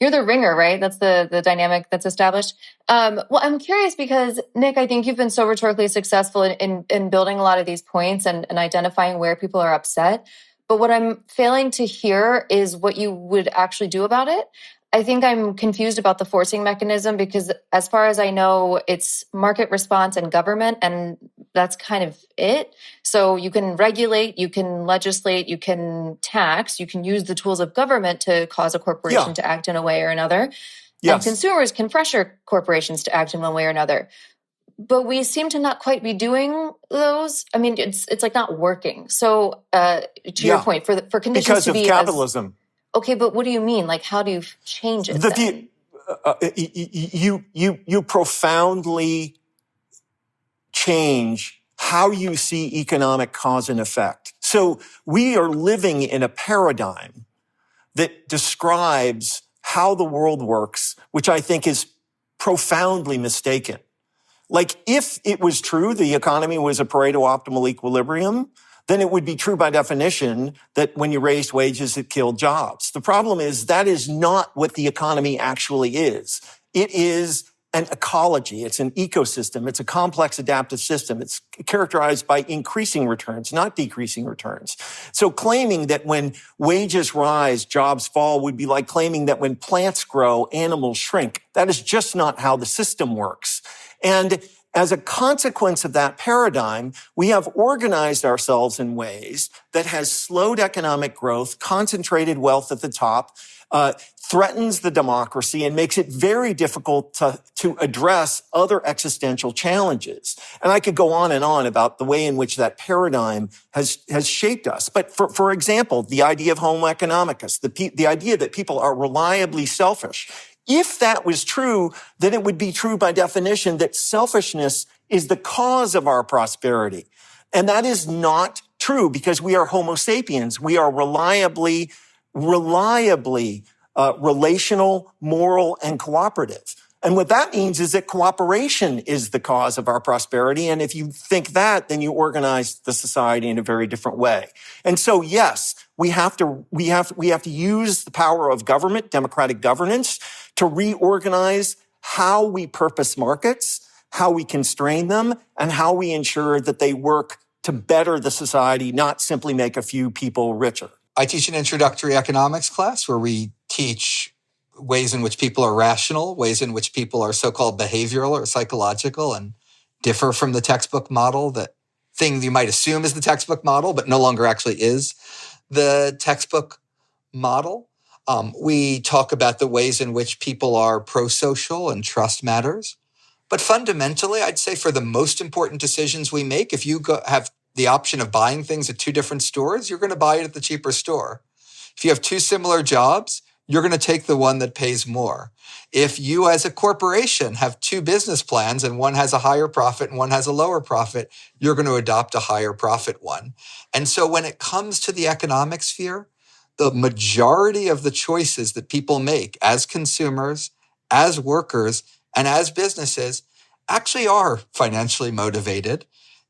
Speaker 4: You're the ringer, right? That's the dynamic that's established. Well, I'm curious because, Nick, I think you've been so rhetorically successful in building a lot of these points and identifying where people are upset. But what I'm failing to hear is what you would actually do about it. I think I'm confused about the forcing mechanism because as far as I know, it's market response and government, and that's kind of it. So you can regulate, you can legislate, you can tax, you can use the tools of government to cause a corporation to act in a way or another. Yes. And consumers can pressure corporations to act in one way or another. But we seem to not quite be doing those. I mean, it's like not working. So to your point, for conditions
Speaker 1: because
Speaker 4: to be...
Speaker 1: Because of capitalism.
Speaker 4: Okay, but what do you mean? Like, how do you change it?
Speaker 1: You profoundly change how you see economic cause and effect. So we are living in a paradigm that describes how the world works, which I think is profoundly mistaken. Like, if it was true the economy was a Pareto optimal equilibrium, then it would be true by definition that when you raised wages, it killed jobs. The problem is that is not what the economy actually is. It is an ecology. It's an ecosystem. It's a complex adaptive system. It's characterized by increasing returns, not decreasing returns. So claiming that when wages rise, jobs fall would be like claiming that when plants grow, animals shrink. That is just not how the system works. And as a consequence of that paradigm, we have organized ourselves in ways that has slowed economic growth, concentrated wealth at the top, threatens the democracy, and makes it very difficult to address other existential challenges. And I could go on and on about the way in which that paradigm has shaped us. But for example, the idea of homo economicus, the idea that people are reliably selfish. If that was true, then it would be true by definition that selfishness is the cause of our prosperity. And that is not true because we are Homo sapiens. We are reliably relational, moral, and cooperative. And what that means is that cooperation is the cause of our prosperity. And if you think that, then you organize the society in a very different way. And so, yes, we have to use the power of government, democratic governance, to reorganize how we purpose markets, how we constrain them, and how we ensure that they work to better the society, not simply make a few people richer.
Speaker 2: I teach an introductory economics class where we teach ways in which people are rational, ways in which people are so-called behavioral or psychological and differ from the textbook model, that thing you might assume is the textbook model, but no longer actually is the textbook model. We talk about the ways in which people are pro-social and trust matters. But fundamentally, I'd say for the most important decisions we make, if you have the option of buying things at two different stores, you're going to buy it at the cheaper store. If you have two similar jobs, you're going to take the one that pays more. If you as a corporation have two business plans and one has a higher profit and one has a lower profit, you're going to adopt a higher profit one. And so when it comes to the economic sphere, the majority of the choices that people make as consumers, as workers, and as businesses actually are financially motivated.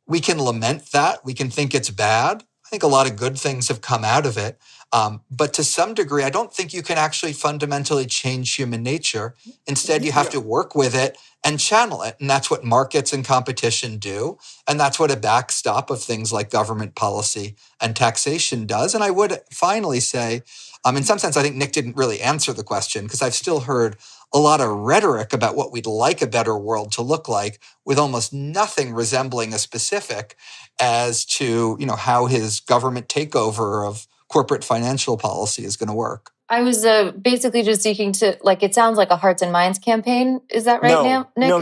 Speaker 2: We can lament that. We can think it's bad. I think a lot of good things have come out of it. But to some degree, I don't think you can actually fundamentally change human nature. Instead, you have to work with it and channel it. And that's what markets and competition do. And that's what a backstop of things like government policy and taxation does. And I would finally say, in some sense, I think Nick didn't really answer the question because I've still heard a lot of rhetoric about what we'd like a better world to look like with almost nothing resembling a specific as to, how his government takeover of corporate financial policy is going to work.
Speaker 4: I was basically just seeking to, it sounds like a hearts and minds campaign. Is that right now, Nick?
Speaker 1: No.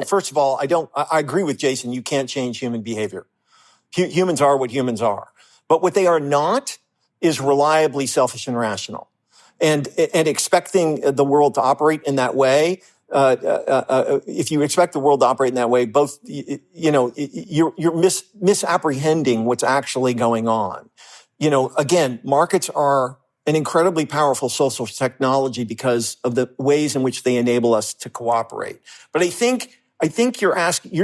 Speaker 1: First of all, I agree with Jason. You can't change human behavior. Humans are what humans are. But what they are not is reliably selfish and rational. And expecting the world to operate in that way, if you expect the world to operate in that way, both, you're misapprehending what's actually going on. Again, markets are an incredibly powerful social technology because of the ways in which they enable us to cooperate. But I think you're asking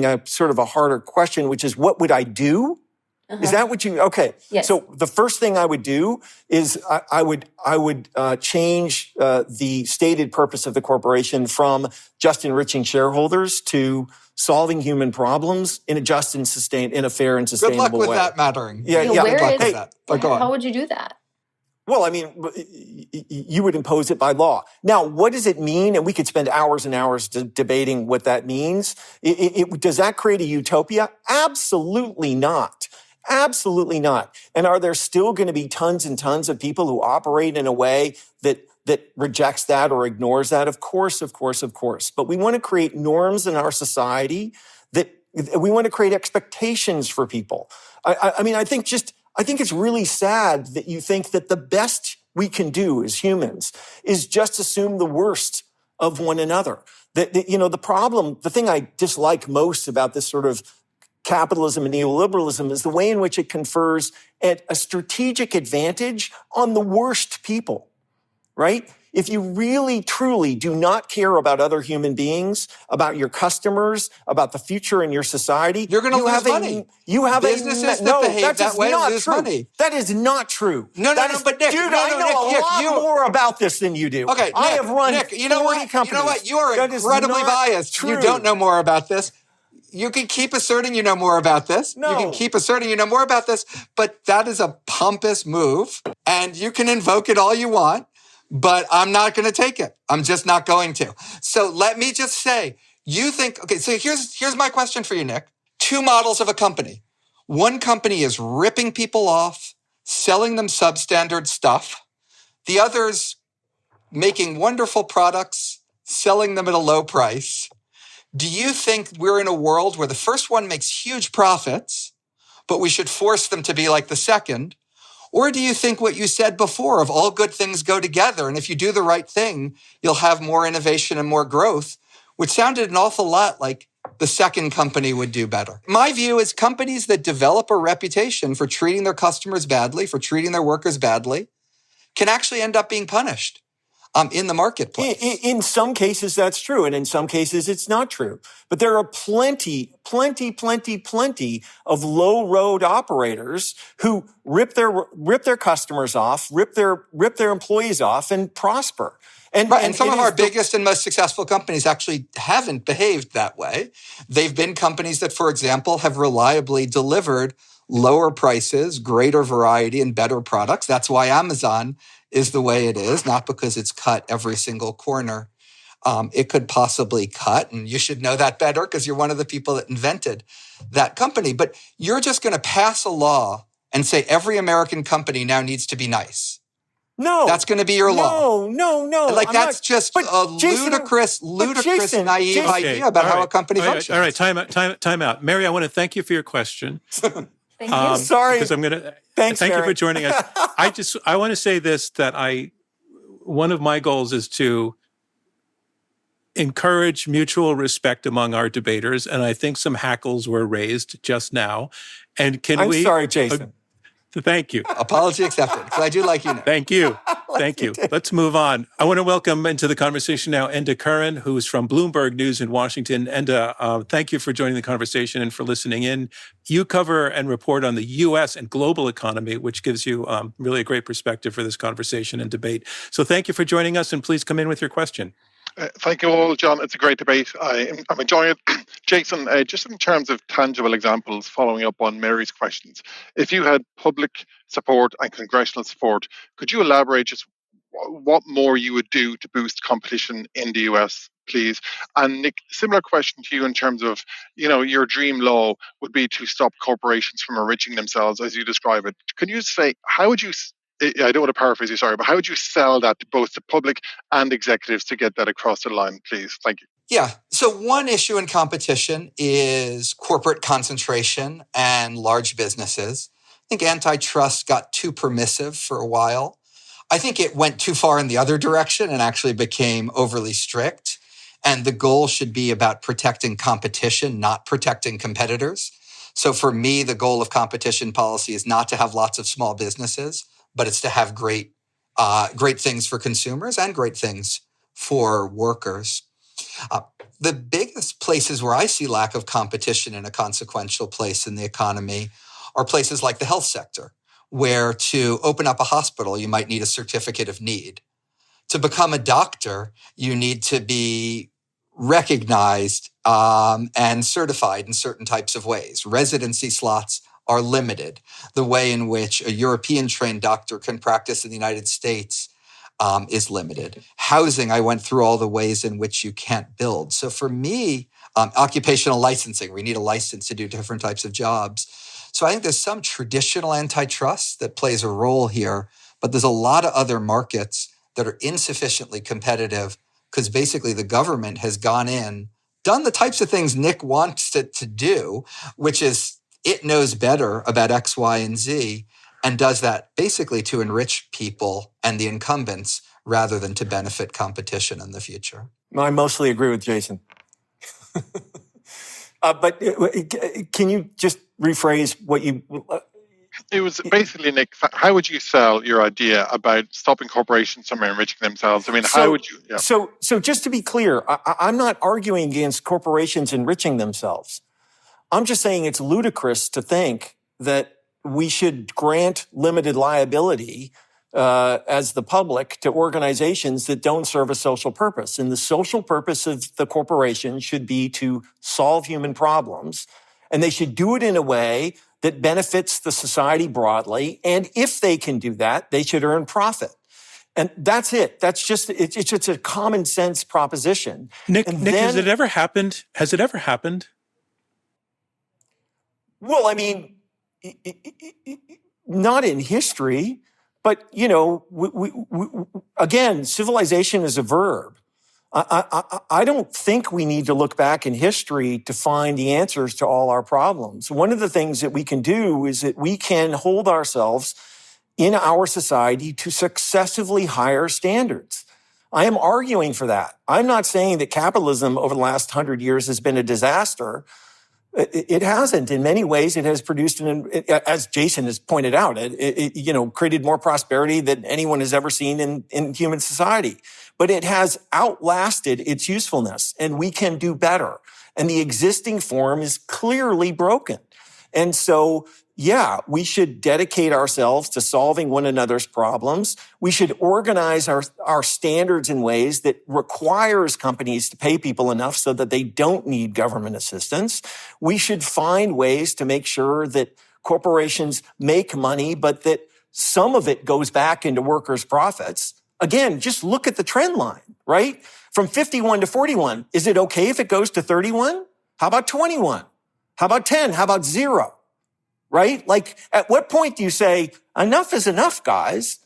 Speaker 1: a sort of a harder question, which is, what would I do? Uh-huh. Is that what you? Okay.
Speaker 4: Yes.
Speaker 1: So the first thing I would do is I would change the stated purpose of the corporation from just enriching shareholders to solving human problems in a just and in a fair and sustainable way.
Speaker 2: Good luck with that mattering.
Speaker 1: Yeah.
Speaker 2: Good luck with that. But go on.
Speaker 4: How would you do that?
Speaker 1: Well, you would impose it by law. Now, what does it mean? And we could spend hours and hours debating what that means. Does that create a utopia? Absolutely not. Absolutely not. And are there still going to be tons and tons of people who operate in a way that rejects that or ignores that? Of course. But we want to create norms in our society that we want to create expectations for people. I think it's really sad that you think that the best we can do as humans is just assume the worst of one another. The thing I dislike most about this sort of capitalism and neoliberalism is the way in which it confers a strategic advantage on the worst people, right? if you really, truly do not care about other human beings, about your customers, about the future in your society,
Speaker 2: you're going to lose money.
Speaker 1: You have
Speaker 2: businesses that behave that way lose
Speaker 1: true.
Speaker 2: money.
Speaker 1: That is not true.
Speaker 2: No, but Nick,
Speaker 1: dude, I know
Speaker 2: Nick,
Speaker 1: a lot more about this than you do.
Speaker 2: Okay, Nick,
Speaker 1: I have run
Speaker 2: Nick, you know what?
Speaker 1: companies.
Speaker 2: You know what? You are incredibly biased.
Speaker 1: True.
Speaker 2: You don't know more about this. You can keep asserting you know more about this.
Speaker 1: No.
Speaker 2: You can keep asserting you know more about this, but that is a pompous move, and you can invoke it all you want, but I'm not going to take it. I'm just not going to. So let me just say, you think, okay, so here's my question for you, Nick. Two models of a company. One company is ripping people off, selling them substandard stuff. The other's making wonderful products, selling them at a low price. Do you think we're in a world where the first one makes huge profits, but we should force them to be like the second? Or do you think what you said before of all good things go together, and if you do the right thing, you'll have more innovation and more growth, which sounded an awful lot like the second company would do better? My view is companies that develop a reputation for treating their customers badly, for treating their workers badly, can actually end up being punished in the marketplace.
Speaker 1: In some cases, that's true. And in some cases, it's not true. But there are plenty of low road operators who rip their customers off, rip their employees off and prosper.
Speaker 2: And some of our biggest and most successful companies actually haven't behaved that way. They've been companies that, for example, have reliably delivered lower prices, greater variety, and better products. That's why Amazon is the way it is, not because it's cut every single corner it could possibly cut. And you should know that better because you're one of the people that invented that company. But you're just going to pass a law and say every American company now needs to be nice.
Speaker 1: No.
Speaker 2: That's going to be your law.
Speaker 1: No.
Speaker 2: Like, that's just a ludicrous, naive idea about how a company functions.
Speaker 3: All right, time out. Mary, I want to thank you for your question.
Speaker 4: Thank you.
Speaker 1: Sorry.
Speaker 3: Because I'm going to
Speaker 1: thank
Speaker 3: you for joining us. I want to say this, that one of my goals is to encourage mutual respect among our debaters, and I think some hackles were raised just now. And I'm
Speaker 1: sorry, Jason.
Speaker 3: Thank you.
Speaker 2: Apology accepted. Because I do like you now.
Speaker 3: Thank you. Thank you. Let's move on. I want to welcome into the conversation now Enda Curran, who's from Bloomberg News in Washington. Enda, thank you for joining the conversation and for listening in. You cover and report on the U.S. and global economy, which gives you really a great perspective for this conversation and debate. So thank you for joining us, and please come in with your question.
Speaker 5: Thank you all, John. It's a great debate. I'm enjoying it. Jason, just in terms of tangible examples, following up on Mary's questions, if you had public support and congressional support, could you elaborate just what more you would do to boost competition in the US, please? And Nick, similar question to you in terms of, your dream law would be to stop corporations from enriching themselves, as you describe it. Can you say, how would you... I don't want to paraphrase you, sorry, but how would you sell that to both the public and executives to get that across the line, please? Thank you.
Speaker 2: Yeah. So one issue in competition is corporate concentration and large businesses. I think antitrust got too permissive for a while. I think it went too far in the other direction and actually became overly strict. And the goal should be about protecting competition, not protecting competitors. So for me, the goal of competition policy is not to have lots of small businesses, but it's to have great things for consumers and great things for workers. The biggest places where I see lack of competition in a consequential place in the economy are places like the health sector, where to open up a hospital, you might need a certificate of need. To become a doctor, you need to be recognized and certified in certain types of ways. Residency slots are limited. The way in which a European-trained doctor can practice in the United States is limited. Housing, I went through all the ways in which you can't build. So for me, occupational licensing, we need a license to do different types of jobs. So I think there's some traditional antitrust that plays a role here, but there's a lot of other markets that are insufficiently competitive because basically the government has gone in, done the types of things Nick wants it to do, which is it knows better about X, Y, and Z, and does that basically to enrich people and the incumbents rather than to benefit competition in the future.
Speaker 1: I mostly agree with Jason. But can you just rephrase what you...
Speaker 5: It was basically, Nick, how would you sell your idea about stopping corporations from enriching themselves? I mean, how would you? Yeah.
Speaker 1: So just to be clear, I'm not arguing against corporations enriching themselves. I'm just saying it's ludicrous to think that we should grant limited liability as the public to organizations that don't serve a social purpose. And the social purpose of the corporation should be to solve human problems. And they should do it in a way that benefits the society broadly. And if they can do that, they should earn profit. And that's it. That's just, it's just a common sense proposition.
Speaker 3: Nick, has it ever happened? Has it ever happened?
Speaker 1: Well, I mean, not in history, but, you know, again, civilization is a verb. I don't think we need to look back in history to find the answers to all our problems. One of the things that we can do is that we can hold ourselves in our society to successively higher standards. I am arguing for that. I'm not saying that capitalism over the last 100 years has been a disaster. It hasn't. In many ways, it has produced, as Jason has pointed out, it created more prosperity than anyone has ever seen in human society. But it has outlasted its usefulness, and we can do better. And the existing form is clearly broken. And so, yeah, we should dedicate ourselves to solving one another's problems. We should organize our standards in ways that requires companies to pay people enough so that they don't need government assistance. We should find ways to make sure that corporations make money, but that some of it goes back into workers' profits. Again, just look at the trend line, right? From 51 to 41. Is it okay if it goes to 31? How about 21? How about 10? How about 0? Right? Like, at what point do you say, enough is enough, guys?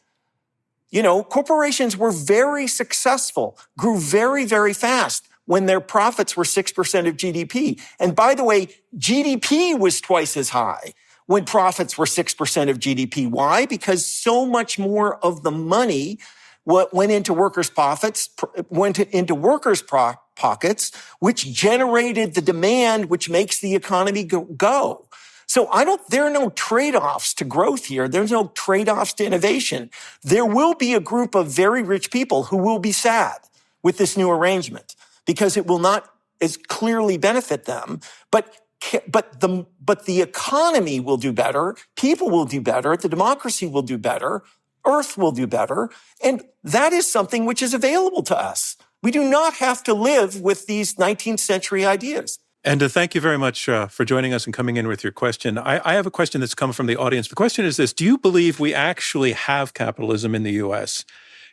Speaker 1: You know, corporations were very successful, grew very, very fast when their profits were 6% of GDP. And by the way, GDP was twice as high when profits were 6% of GDP. Why? Because so much more of the money went into workers' profits, went into workers' pockets, which generated the demand, which makes the economy go. So there are no trade-offs to growth here. There's no trade-offs to innovation. There will be a group of very rich people who will be sad with this new arrangement because it will not as clearly benefit them. But the economy will do better. People will do better. The democracy will do better. Earth will do better. And that is something which is available to us. We do not have to live with these 19th century ideas.
Speaker 3: And thank you very much for joining us and coming in with your question. I have a question that's come from the audience. The question is this: do you believe we actually have capitalism in the U.S.,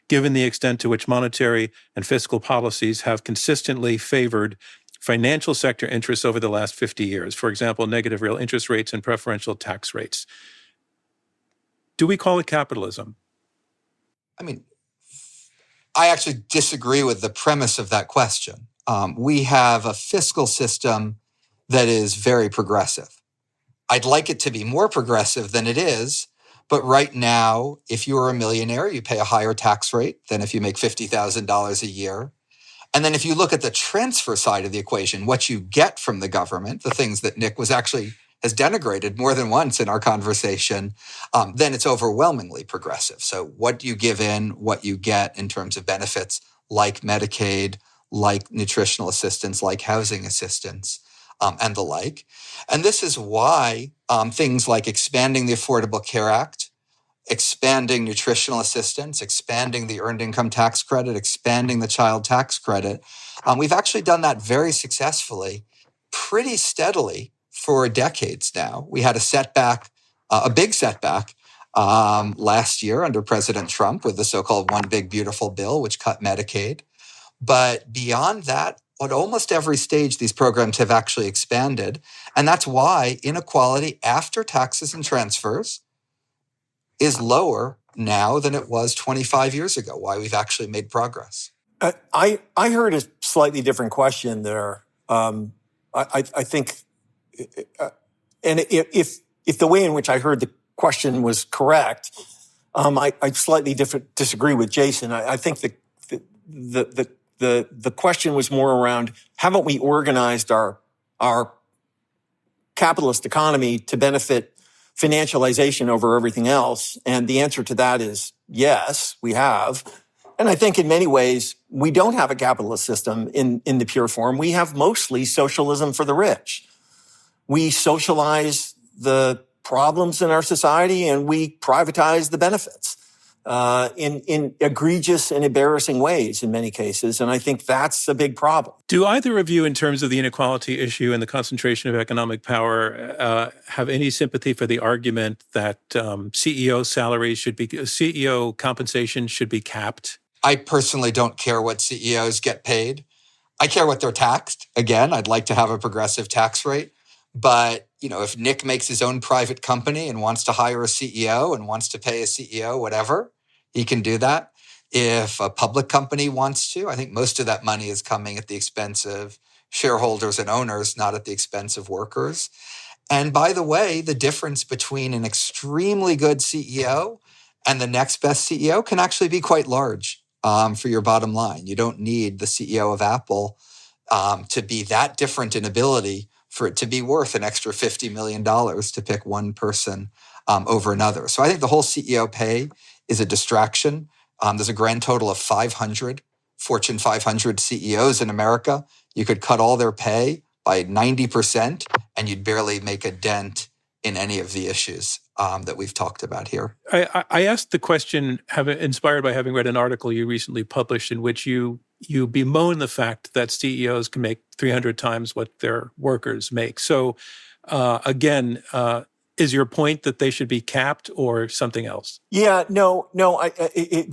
Speaker 3: given the extent to which monetary and fiscal policies have consistently favored financial sector interests over the last 50 years? For example, negative real interest rates and preferential tax rates. Do we call it capitalism?
Speaker 2: I mean, I actually disagree with the premise of that question. We have a fiscal system that is very progressive. I'd like it to be more progressive than it is, but right now, if you are a millionaire, you pay a higher tax rate than if you make $50,000 a year. And then if you look at the transfer side of the equation, what you get from the government, the things that Nick has denigrated more than once in our conversation, then it's overwhelmingly progressive. So what you give in, what you get in terms of benefits like Medicaid, like nutritional assistance, like housing assistance, and the like. And this is why things like expanding the Affordable Care Act, expanding nutritional assistance, expanding the earned income tax credit, expanding the child tax credit, we've actually done that very successfully, pretty steadily for decades now. We had a setback, a big setback, last year under President Trump with the so-called One Big Beautiful Bill, which cut Medicaid. But beyond that, at almost every stage, these programs have actually expanded. And that's why inequality after taxes and transfers is lower now than it was 25 years ago, why we've actually made progress.
Speaker 1: I heard a slightly different question there. I think, and if the way in which I heard the question was correct, I slightly disagree with Jason. I think the question was more around, haven't we organized our capitalist economy to benefit financialization over everything else? And the answer to that is yes, we have. And I think in many ways, we don't have a capitalist system in the pure form. We have mostly socialism for the rich. We socialize the problems in our society and we privatize the benefits in egregious and embarrassing ways in many cases. And I think that's a big problem.
Speaker 3: Do either of you, in terms of the inequality issue and the concentration of economic power, have any sympathy for the argument that CEO compensation should be capped?
Speaker 2: I personally don't care what CEOs get paid. I care what they're taxed. Again, I'd like to have a progressive tax rate. But, if Nick makes his own private company and wants to hire a CEO and wants to pay a CEO whatever, he can do that. If a public company wants to, I think most of that money is coming at the expense of shareholders and owners, not at the expense of workers. And by the way, the difference between an extremely good CEO and the next best CEO can actually be quite large for your bottom line. You don't need the CEO of Apple to be that different in ability for it to be worth an extra $50 million to pick one person over another. So I think the whole CEO pay is a distraction. There's a grand total of 500 Fortune 500 CEOs in America. You could cut all their pay by 90% and you'd barely make a dent in any of the issues that we've talked about here.
Speaker 3: I asked the question inspired by having read an article you recently published in which you bemoan the fact that CEOs can make 300 times what their workers make. So again, is your point that they should be capped or something else?
Speaker 1: Yeah, no.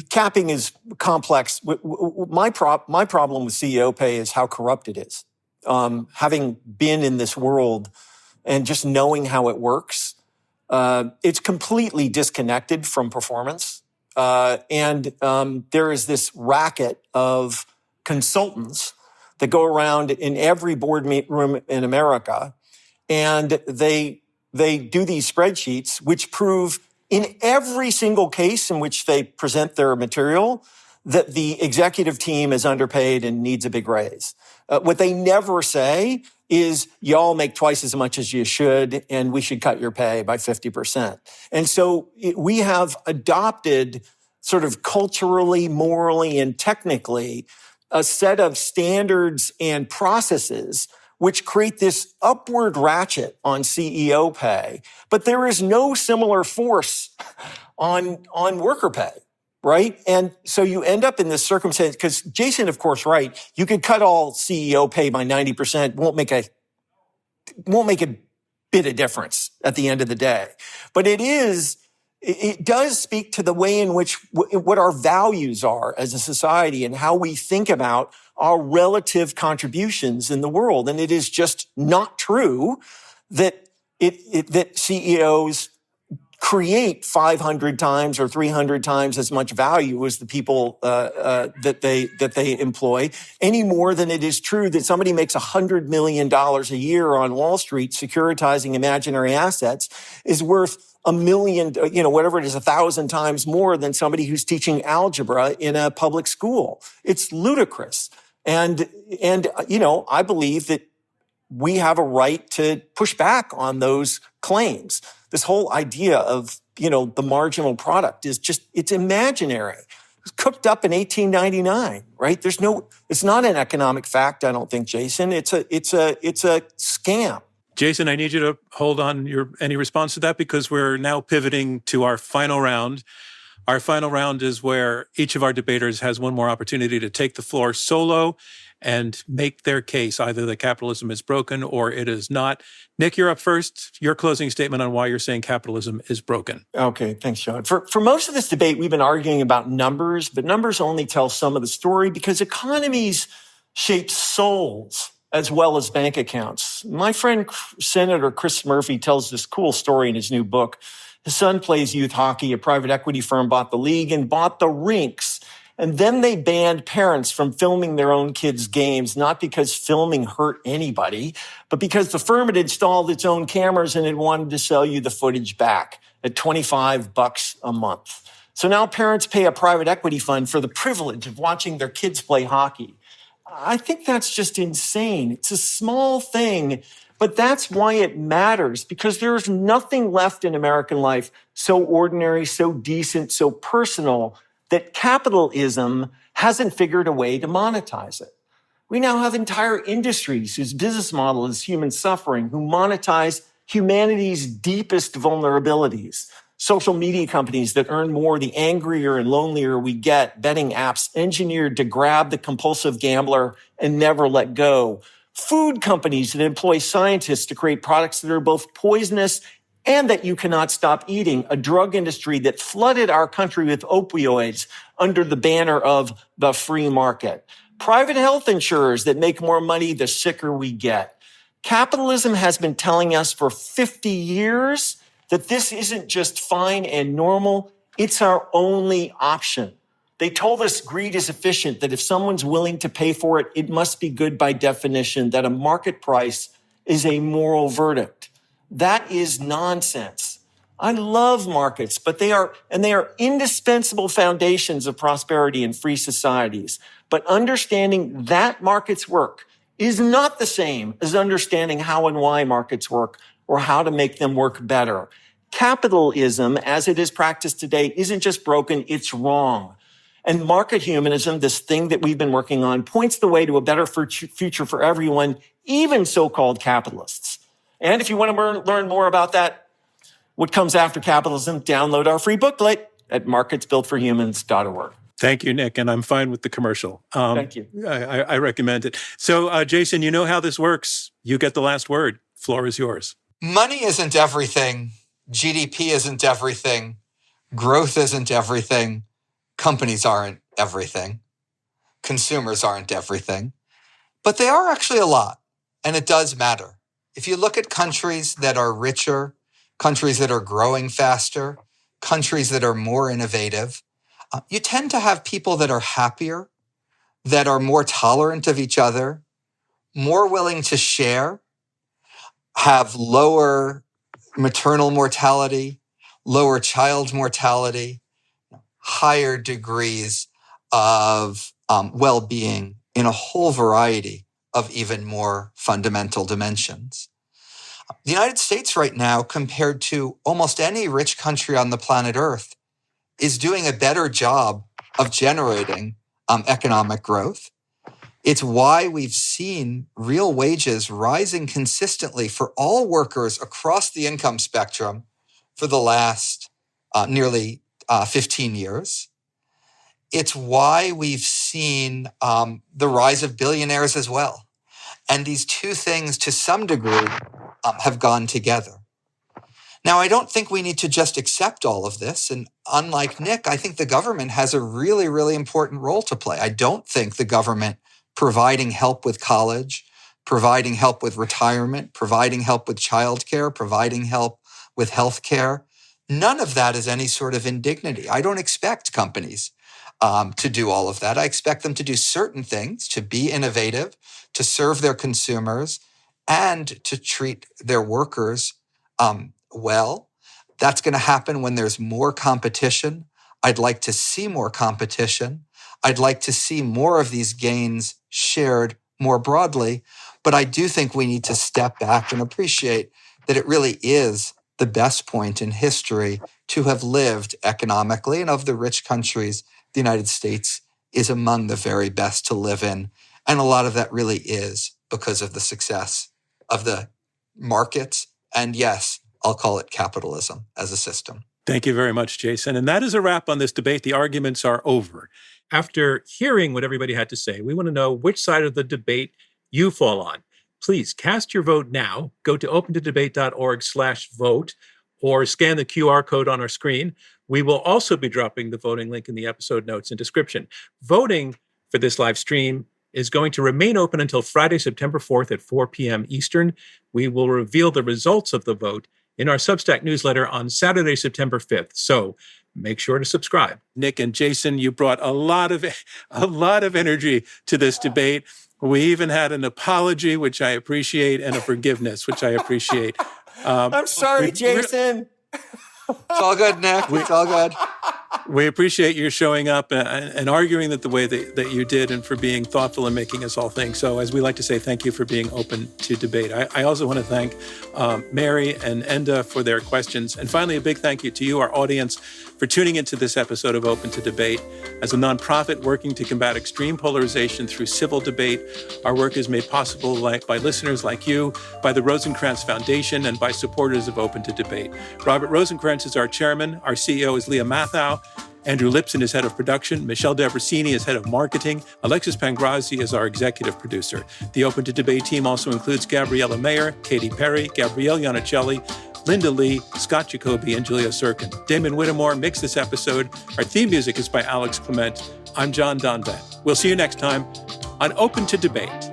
Speaker 1: Capping is complex. My problem with CEO pay is how corrupt it is. Having been in this world and just knowing how it works, it's completely disconnected from performance. And there is this racket of consultants that go around in every boardroom in America, and they do these spreadsheets which prove in every single case in which they present their material that the executive team is underpaid and needs a big raise. What they never say is y'all make twice as much as you should and we should cut your pay by 50%. And so we have adopted sort of culturally, morally, and technically a set of standards and processes which create this upward ratchet on CEO pay. But there is no similar force on worker pay, right? And so you end up in this circumstance, because Jason, of course, right, you could cut all CEO pay by 90%, won't make a bit of difference at the end of the day. But it does speak to the way in which what our values are as a society and how we think about our relative contributions in the world. And it is just not true that that CEOs create 500 times or 300 times as much value as the people that they employ, any more than it is true that somebody makes $100 million a year on Wall Street securitizing imaginary assets is worth $1 million, whatever it is, 1,000 times more than somebody who's teaching algebra in a public school. It's ludicrous. And I believe that we have a right to push back on those claims. This whole idea of, the marginal product is it's imaginary. It was cooked up in 1899, right? It's not an economic fact, I don't think, Jason. It's a scam.
Speaker 3: Jason, I need you to hold on any response to that because we're now pivoting to our final round. Our final round is where each of our debaters has one more opportunity to take the floor solo and make their case, either that capitalism is broken or it is not. Nick, you're up first. Your closing statement on why you're saying capitalism is broken.
Speaker 1: Okay, thanks, John. For most of this debate, we've been arguing about numbers, but numbers only tell some of the story because economies shape souls as well as bank accounts. My friend Senator Chris Murphy tells this cool story in his new book. His son plays youth hockey. A private equity firm bought the league and bought the rinks. And then they banned parents from filming their own kids' games, not because filming hurt anybody, but because the firm had installed its own cameras and it wanted to sell you the footage back at $25 a month. So now parents pay a private equity fund for the privilege of watching their kids play hockey. I think that's just insane. It's a small thing, but that's why it matters, because there's nothing left in American life so ordinary, so decent, so personal that capitalism hasn't figured a way to monetize it. We now have entire industries whose business model is human suffering, who monetize humanity's deepest vulnerabilities. Social media companies that earn more the angrier and lonelier we get, betting apps engineered to grab the compulsive gambler and never let go. Food companies that employ scientists to create products that are both poisonous and that you cannot stop eating. A drug industry that flooded our country with opioids under the banner of the free market. Private health insurers that make more money the sicker we get. Capitalism has been telling us for 50 years that this isn't just fine and normal, it's our only option. They told us greed is efficient, that if someone's willing to pay for it, it must be good by definition, that a market price is a moral verdict. That is nonsense. I love markets, but they are indispensable foundations of prosperity and free societies. But understanding that markets work is not the same as understanding how and why markets work or how to make them work better. Capitalism, as it is practiced today, isn't just broken, it's wrong. And market humanism, this thing that we've been working on, points the way to a better future for everyone, even so-called capitalists. And if you want to learn more about that, what comes after capitalism, download our free booklet at marketsbuiltforhumans.org.
Speaker 3: Thank you, Nick, and I'm fine with the commercial.
Speaker 1: Thank you.
Speaker 3: I recommend it. So, Jason, you know how this works. You get the last word. Floor is yours.
Speaker 2: Money isn't everything. GDP isn't everything. Growth isn't everything. Companies aren't everything. Consumers aren't everything. But they are actually a lot, and it does matter. If you look at countries that are richer, countries that are growing faster, countries that are more innovative, you tend to have people that are happier, that are more tolerant of each other, more willing to share, have lower maternal mortality, lower child mortality, higher degrees of well-being in a whole variety of even more fundamental dimensions. The United States right now, compared to almost any rich country on the planet Earth, is doing a better job of generating economic growth. It's why we've seen real wages rising consistently for all workers across the income spectrum for the last nearly 15 years. It's why we've seen the rise of billionaires as well. And these two things, to some degree, have gone together. Now, I don't think we need to just accept all of this. And unlike Nick, I think the government has a really, really important role to play. I don't think the government providing help with college, providing help with retirement, providing help with childcare, providing help with healthcare, none of that is any sort of indignity. I don't expect companies to do all of that. I expect them to do certain things, to be innovative, to serve their consumers, and to treat their workers well. That's going to happen when there's more competition. I'd like to see more competition. I'd like to see more of these gains shared more broadly. But I do think we need to step back and appreciate that it really is the best point in history to have lived economically. And of the rich countries, the United States is among the very best to live in. And a lot of that really is because of the success of the markets. And yes, I'll call it capitalism as a system.
Speaker 3: Thank you very much, Jason. And that is a wrap on this debate. The arguments are over. After hearing what everybody had to say, we want to know which side of the debate you fall on. Please cast your vote now. Go to opentodebate.org/vote or scan the QR code on our screen. We will also be dropping the voting link in the episode notes and description. Voting for this live stream is going to remain open until Friday, September 4th at 4 p.m. Eastern. We will reveal the results of the vote in our Substack newsletter on Saturday, September 5th. So make sure to subscribe. Nick and Jason, you brought a lot of energy to this debate. We even had an apology, which I appreciate, and a forgiveness, which I appreciate.
Speaker 1: I'm sorry, Jason.
Speaker 2: It's all good, Nick. It's all good.
Speaker 3: We appreciate your showing up and arguing that the way that you did, and for being thoughtful and making us all think. So as we like to say, thank you for being open to debate. I also want to thank Mary and Enda for their questions. And finally, a big thank you to you, our audience, for tuning into this episode of Open to Debate. As a nonprofit working to combat extreme polarization through civil debate, our work is made possible by listeners like you, by the Rosencrantz Foundation, and by supporters of Open to Debate. Robert Rosencrantz is our chairman. Our CEO is Leah Mathau. Andrew Lipson is head of production. Michelle Debrasini is head of marketing. Alexis Pangrazi is our executive producer. The Open to Debate team also includes Gabriella Mayer, Katy Perry, Gabrielle Iannicelli, Linda Lee, Scott Jacoby, and Julia Sirkin. Damon Whittemore mixed this episode. Our theme music is by Alex Clement. I'm John Donvan. We'll see you next time on Open to Debate.